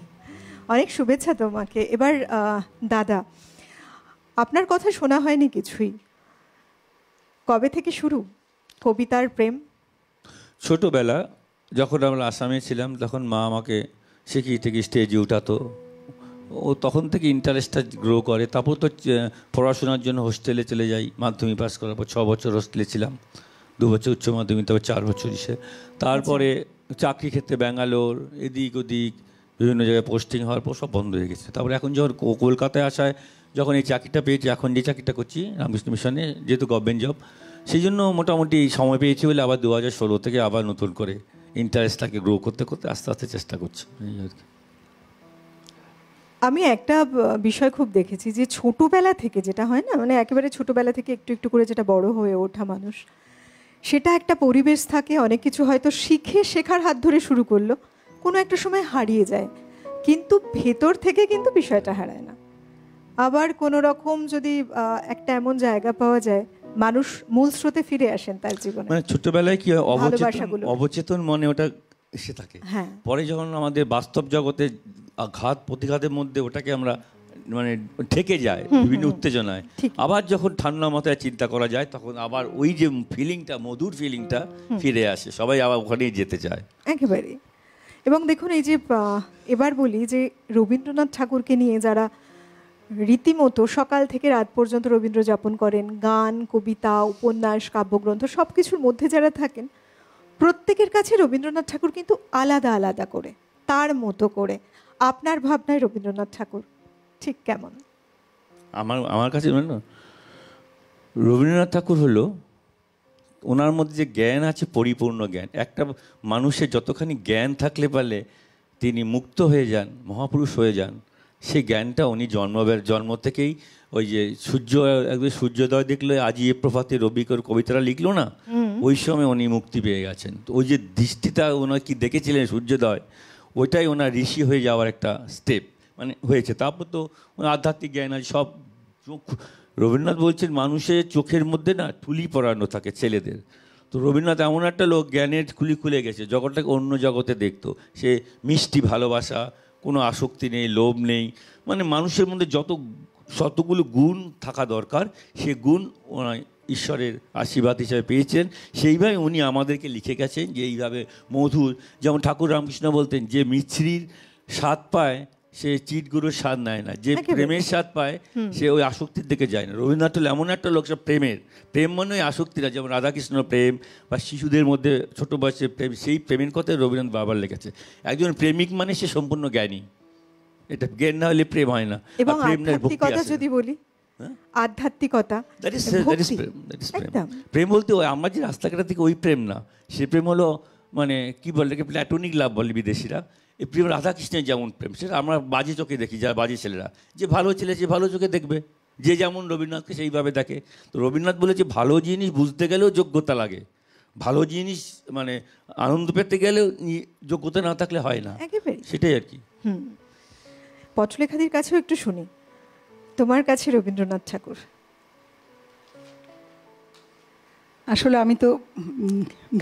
অনেক শুভেচ্ছা তোমাকে। এবার দাদা, আপনার কথা শোনা হয়নি কিছুই, কবে থেকে শুরু কবিতার প্রেম? ছোটোবেলা যখন আমরা আসামে ছিলাম তখন মা আমাকে শিখিয়ে থেকে স্টেজে উঠাতো, ও তখন থেকে ইন্টারেস্টটা গ্রো করে। তারপর তো পড়াশোনার জন্য হোস্টেলে চলে যাই, মাধ্যমিক পাস করার পর 6 বছর হোস্টেলে ছিলাম, 2 বছর উচ্চ মাধ্যমিক, তারপর 4 বছর ইসে। তারপরে চাকরি ক্ষেত্রে ব্যাঙ্গালোর এদিক ওদিক বিভিন্ন জায়গায় পোস্টিং হওয়ার পর সব বন্ধ হয়ে গেছে। তারপরে এখন যখন কলকাতায় আসায় যখন এই চাকরিটা পেয়েছি, এখন যে চাকরিটা করছি রামকৃষ্ণ মিশনে, যেহেতু গভর্নমেন্ট জব, সেই জন্য মোটামুটি সময় পেয়েছি বলে আবার 2016 থেকে আবার নতুন করে ইন্টারেস্টটাকে গ্রো করতে করতে আস্তে আস্তে চেষ্টা করছি, এই আর কি। আমি একটা বিষয় খুব দেখেছি যে ছোটবেলা থেকে যেটা হয় না, মানে একেবারে ছোটবেলা থেকে একটু একটু করে যেটা বড় হয়ে ওঠা মানুষ, সেটা একটা পরিবেশ থাকে, অনেক কিছু হয়তো শেখার হাত ধরে শুরু করলো, কোনো একটা সময় হারিয়ে যায়, কিন্তু ভেতর থেকে কিন্তু বিষয়টা হারায় না। আবার কোনো রকম যদি একটা এমন জায়গা পাওয়া যায়, মানুষ মূল স্রোতে ফিরে আসেন তার জীবনে। মানে ছোটবেলায় কি হয়, ভালোবাসাগুলো। অবচেতন মনে ওটা এসে থাকে, হ্যাঁ। পরে যখন আমাদের বাস্তব জগতে ঘাত প্রতিঘাতের মধ্যে ওটাকে আমরা মানে ঠেকে যায় বিভিন্ন উত্তেজনায়, আবার যখন ঠান্ডা মাথায় চিন্তা করা যায় তখন আবার ওই যে ফিলিংটা, মধুর ফিলিংটা ফিরে আসে, সবাই আবার ওখানেই যেতে চায় একেবারে। এবং দেখুন এই যে এবার বলি যে রবীন্দ্রনাথ ঠাকুরকে নিয়ে যারা রীতিমতো সকাল থেকে রাত পর্যন্ত রবীন্দ্র যাপন করেন, গান, কবিতা, উপন্যাস, কাব্যগ্রন্থ সব কিছুর মধ্যে যারা থাকেন, প্রত্যেকের কাছে রবীন্দ্রনাথ ঠাকুর কিন্তু আলাদা আলাদা করে, তার মতো করে। আপনার ভাবনায় রবীন্দ্রনাথ ঠাকুর ঠিক কেমন? আমার কাছে রবীন্দ্রনাথ ঠাকুর হলো, ওনার মধ্যে যে জ্ঞান আছে পরিপূর্ণ জ্ঞান। একটা মানুষের যতখানি জ্ঞান থাকলে পারলে তিনি মুক্ত হয়ে যান, মহাপুরুষ হয়ে যান, সেই জ্ঞানটা উনি জন্ম থেকেই, ওই যে একদম সূর্যোদয় দেখলে আজি এ প্রভাতে রবিকর কবিতাটা লিখলো না, ওই সময় উনি মুক্তি পেয়ে গেছেন। তো ওই যে দৃষ্টিটা ওনার কি দেখেছিলেন সূর্যোদয়, ওইটাই ওনার ঋষি হয়ে যাওয়ার একটা স্টেপ মানে হয়েছে। তারপর তো ওনার আধ্যাত্মিক জ্ঞান আছে সব। রবীন্দ্রনাথ বলছেন মানুষের চোখের মধ্যে না ঠুলি পরানো থাকে ছেলেদের। তো রবীন্দ্রনাথ এমন একটা লোক, জ্ঞানের খুলি খুলে গেছে, জগৎটাকে অন্য জগতে দেখতো। সে মিষ্টি ভালোবাসা, কোনো আসক্তি নেই, লোভ নেই, মানে মানুষের মধ্যে যতগুলো গুণ থাকা দরকার সে গুণ ওনার ঈশ্বরের আশীর্বাদ হিসাবে পেয়েছেন। সেইভাবে উনি আমাদেরকে লিখে গেছেন যে এইভাবে মধুর, যেমন ঠাকুর রামকৃষ্ণ বলতেন যে মিছরির স্বাদ পায় সে চিটগুলোর স্বাদ নেয় না, যে প্রেমের স্বাদ পায় সে ওই আসক্তির দিকে যায় না। রবীন্দ্রনাথ হলো এমন একটা লোক, সব প্রেম মানে ওই আসক্তিরা, যেমন রাধাকৃষ্ণ প্রেম বা শিশুদের মধ্যে ছোট বয়সে প্রেম, সেই প্রেমের কথাই রবীন্দ্রনাথ বাবার লেগেছে। একজন প্রেমিক মানে সে সম্পূর্ণ জ্ঞানী, এটা জ্ঞান না হলে প্রেম হয় না। এবং আধ্যাত্মিকতা যদি বলি, আধ্যাত্মিকতা, প্রেম বলতে আমরা যে রাস্তাঘাটা থেকে ওই প্রেম না, সে প্রেম হলো মানে কি বলে প্ল্যাটোনিক লাভ বলে বিদেশিরা। এই প্রেম রাধাকৃষ্ণের যেমন প্রেম, সেটা আমরা বাজে চোখে দেখি, যারা বাজে ছেলেরা, যে ভালো ছেলে সে ভালো চোখে দেখবে, যে যেমন রবীন্দ্রনাথকে সেইভাবে দেখে। তো রবীন্দ্রনাথ বলেছে ভালো জিনিস বুঝতে গেলেও যোগ্যতা লাগে, ভালো জিনিস মানে আনন্দ পেতে গেলেও যোগ্যতা না থাকলে হয় না, সেটাই আর কি। পটলেখাদির কাছেও একটু শুনি, তোমার কাছে রবীন্দ্রনাথ ঠাকুর? আসলে আমি তো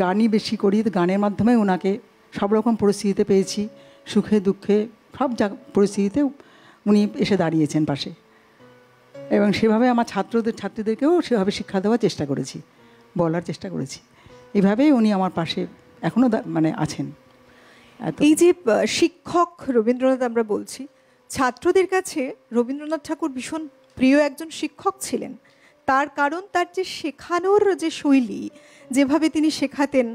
গানই বেশি করি, তো গানের মাধ্যমে ওনাকে সব রকম পরিস্থিতিতে পেয়েছি, সুখে দুঃখে সব পরিস্থিতিতে উনি এসে দাঁড়িয়েছেন পাশে, এবং সেভাবে আমার ছাত্রীদেরকেও সেভাবে শিক্ষা দেওয়ার চেষ্টা করেছি, বলার চেষ্টা করেছি। এইভাবেই উনি আমার পাশে এখনও মানে আছেন। এই যে শিক্ষক রবীন্দ্রনাথ আমরা বলছি, ছাত্রদের কাছে রবীন্দ্রনাথ ঠাকুর ভীষণ প্রিয় একজন শিক্ষক ছিলেন। তার কারণ তার যে শেখানোর যে শৈলী, যেভাবে তিনি শেখাতেন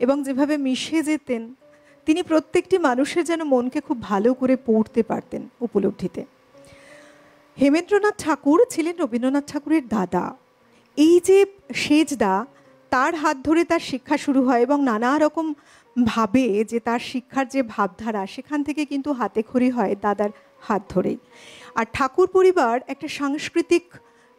এবং যেভাবে মিশে যেতেন, তিনি প্রত্যেকটি মানুষের যেন মনকে খুব ভালো করে পড়তে পারতেন উপলব্ধিতে। হেমেন্দ্রনাথ ঠাকুর ছিলেন রবীন্দ্রনাথ ঠাকুরের দাদা। এই যে সেজদা, তার হাত ধরে তার শিক্ষা শুরু হয় এবং নানা রকম ভাবে যে তার শিক্ষার যে ভাবধারা, সেখান থেকে কিন্তু হাতে খড়ি হয় দাদার হাত ধরেই। আর ঠাকুর পরিবার একটা সাংস্কৃতিক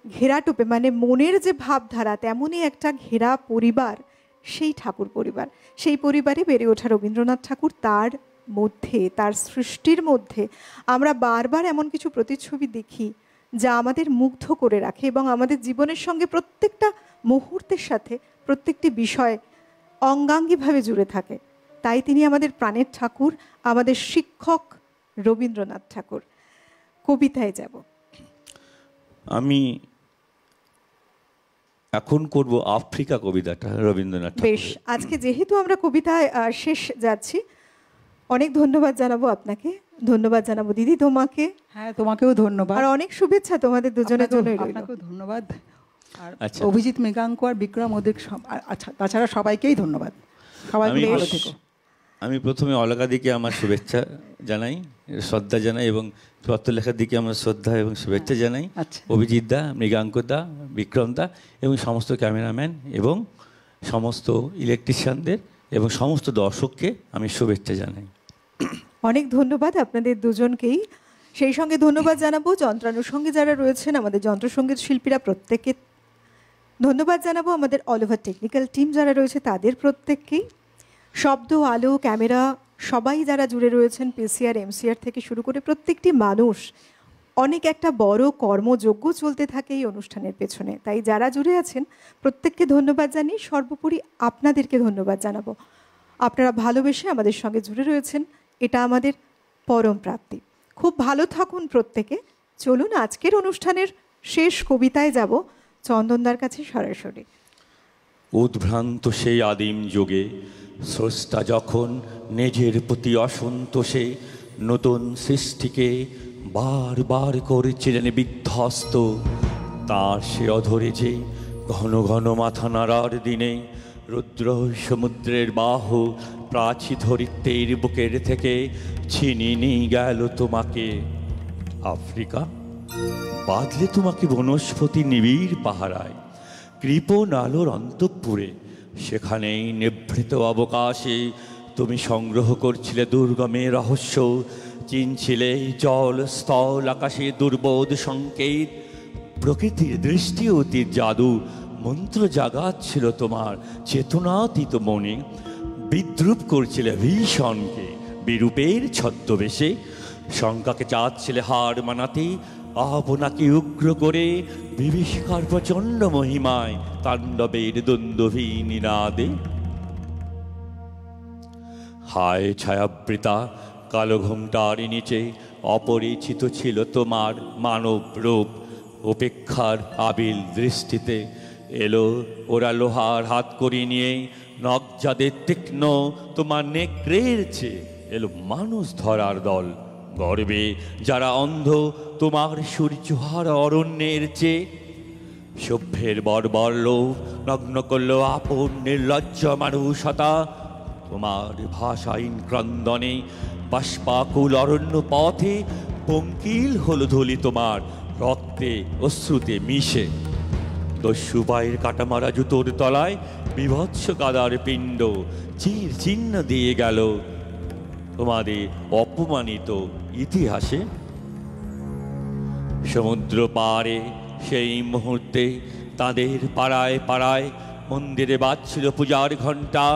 ঘেরাটোপে, মানে মনের যে ভাবধারা, তেমনই একটা ঘেরা পরিবার সেই ঠাকুর পরিবার। সেই পরিবারে বেড়ে ওঠা রবীন্দ্রনাথ ঠাকুর, তার মধ্যে, তার সৃষ্টির মধ্যে আমরা বারবার এমন কিছু প্রতিচ্ছবি দেখি যা আমাদের মুগ্ধ করে রাখে এবং আমাদের জীবনের সঙ্গে প্রত্যেকটা মুহূর্তের সাথে প্রত্যেকটি বিষয় অঙ্গাঙ্গিভাবে জুড়ে থাকে। তাই তিনি আমাদের প্রাণের ঠাকুর, আমাদের শিক্ষক রবীন্দ্রনাথ ঠাকুর। কবিতায় যাব। আমি এখন করব আফ্রিকা কবিতাটা রবীন্দ্রনাথ ঠাকুরের। বেশ, আজকে যেহেতু আমরা কবিতায় শেষ যাচ্ছি, অনেক ধন্যবাদ জানাবো আপনাকে, ধন্যবাদ জানাবো দিদি তোমাকে। হ্যাঁ, তোমাকেও ধন্যবাদ, আর অনেক শুভেচ্ছা তোমাদের দুজনের জন্য। আপনাকেও ধন্যবাদ। আর আচ্ছা। অভিজিৎ মৃগাঙ্ক আর বিক্রম, ওদের আচ্ছা, তাছাড়া সবাইকেই ধন্যবাদ। সবাই ভালো থেকো। আমি প্রথমে অলকা দিকে আমার শুভেচ্ছা জানাই, শ্রদ্ধা জানাই, এবং পত্রলেখার দিকে আমার শ্রদ্ধা এবং শুভেচ্ছা জানাই। আচ্ছা। অভিজিৎ দা, মৃগাঙ্ক দা, বিক্রম দা এবং সমস্ত ক্যামেরাম্যান এবং সমস্ত ইলেকট্রিশিয়ানদের এবং সমস্ত দর্শককে আমি শুভেচ্ছা জানাই। অনেক ধন্যবাদ আপনাদের দুজনকেই। সেই সঙ্গে ধন্যবাদ জানাবো যন্ত্রানুষঙ্গে যারা রয়েছেন, আমাদের যন্ত্রসঙ্গীত শিল্পীরা প্রত্যেককে ধন্যবাদ জানাবো। আমাদের অল ওভার টেকনিক্যাল টিম যারা রয়েছে তাদের প্রত্যেককেই, শব্দ, আলো, ক্যামেরা সবাই যারা জুড়ে রয়েছেন, পিসিআর, এমসিআর থেকে শুরু করে প্রত্যেকটি মানুষ, অনেক একটা বড় কর্মযজ্ঞ চলতে থাকে এই অনুষ্ঠানের পেছনে। তাই যারা জুড়ে আছেন প্রত্যেককে ধন্যবাদ জানিয়ে সর্বোপরি আপনাদেরকে ধন্যবাদ জানাবো। আপনারা ভালোবেসে আমাদের সঙ্গে জুড়ে রয়েছেন, এটা আমাদের পরম প্রাপ্তি। খুব ভালো থাকুন প্রত্যেকে। চলুন আজকের অনুষ্ঠানের শেষ কবিতায় যাব, চন্দনদার কাছে সরাসরি। উদ্ভ্রান্ত সেই আদিম যুগে স্রষ্টা যখন নিজের প্রতি অসন্তোষে নতুন সৃষ্টিকে বারবার করেছিলেন বিধ্বস্ত, তার সে অধরে যে ঘন ঘন মাথা নাড়ার দিনে রুদ্র সমুদ্রের বাহু প্রাচী ধরিত্বের বুকের থেকে ছিনিয়ে নিয়ে গেল তোমাকে আফ্রিকা, বাঁধলে তোমাকে বনস্পতি নিবিড় পাহারায়, কৃপণ আলোর অন্তঃপুরে, সেখানেই নিভৃত অবকাশে তুমি সংগ্রহ করছিলে দুর্গমের রহস্য, চিনছিলে জল, স্থল, আকাশে দুর্বোধ সংকেত, প্রকৃতির দৃষ্টি অতীত জাদু মন্ত্র জাগাচ্ছিল তোমার চেতনাতীত মনে, বিদ্রুপ করছিলে ভীষণকে বিরূপের ছদ্মবেশে, শঙ্কাকে চাচ্ছিলে হার মানাতে, আপনাকে উগ্র করে বিভীষিকার প্রচণ্ড মহিমায় তাণ্ডবের দ্বন্দ্বভী নিনাদে। হায় ছায়াবৃতা কালো ঘোমটার নিচে অপরিচিত ছিল তোমার মানব রূপ, উপেক্ষার আবিল দৃষ্টিতে এলো ওরা লোহার হাত করি নিয়ে, নখ যাদের তীক্ষ্ণ তোমার নেকড়ের চেয়ে এলো মানুষ ধরার দল, গর্বে যারা অন্ধ তোমার সূর্যহার অরণ্যের চেয়ে, সভ্যের বর্বর লোভ নগ্ন করল আপন নির্লজ্জ মানুষতা, তোমার ভাষাহীন ক্রন্দনে বাষ্পাকুল অরণ্য পথে পঙ্কিল হল ধুলি তোমার রক্তে অশ্রুতে মিশে, দস্যু পায়ের কাটামারা জুতোর তলায় বিভৎস কাদার পিণ্ড চির চিহ্ন দিয়ে গেল তোমাদের অপমানিত ইতিহাসে। সমুদ্র পাড়ে সেই মুহূর্তে তাদের পাড়ায় পাড়ায় মন্দিরে বাজছিল পূজার ঘণ্টা,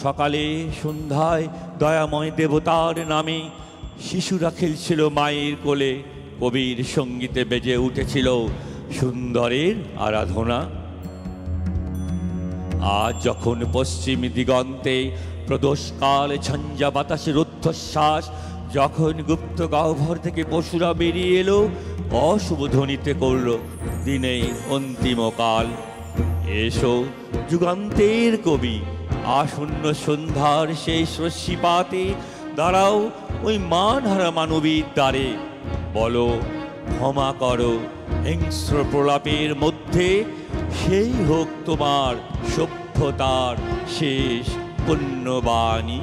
সকালে সন্ধ্যায় দয়াময় দেবতার নামে শিশুরা খেলছিল মায়ের কোলে, কবির সঙ্গীতে বেজে উঠেছিল সুন্দরের আরাধনা। আজ যখন পশ্চিম দিগন্তে প্রদোষকাল ঝঞ্ঝা বাতাসের রুদ্ধশ্বাস, যখন গুপ্ত গহ্বর থেকে পশুরা বেরিয়ে এলো অশুভ ধ্বনিতে করল দিনে অন্তিম কাল, এসো যুগান্তের কবি আসন্ন সন্ধ্যার শেষ রশ্মিপাতে দাঁড়াও ওই মানহারা মানবীর দ্বারে, বলো ক্ষমা করো হিংস্র প্রলাপের মধ্যে সেই হোক তোমার সভ্যতার শেষ পুণ্যবাণী।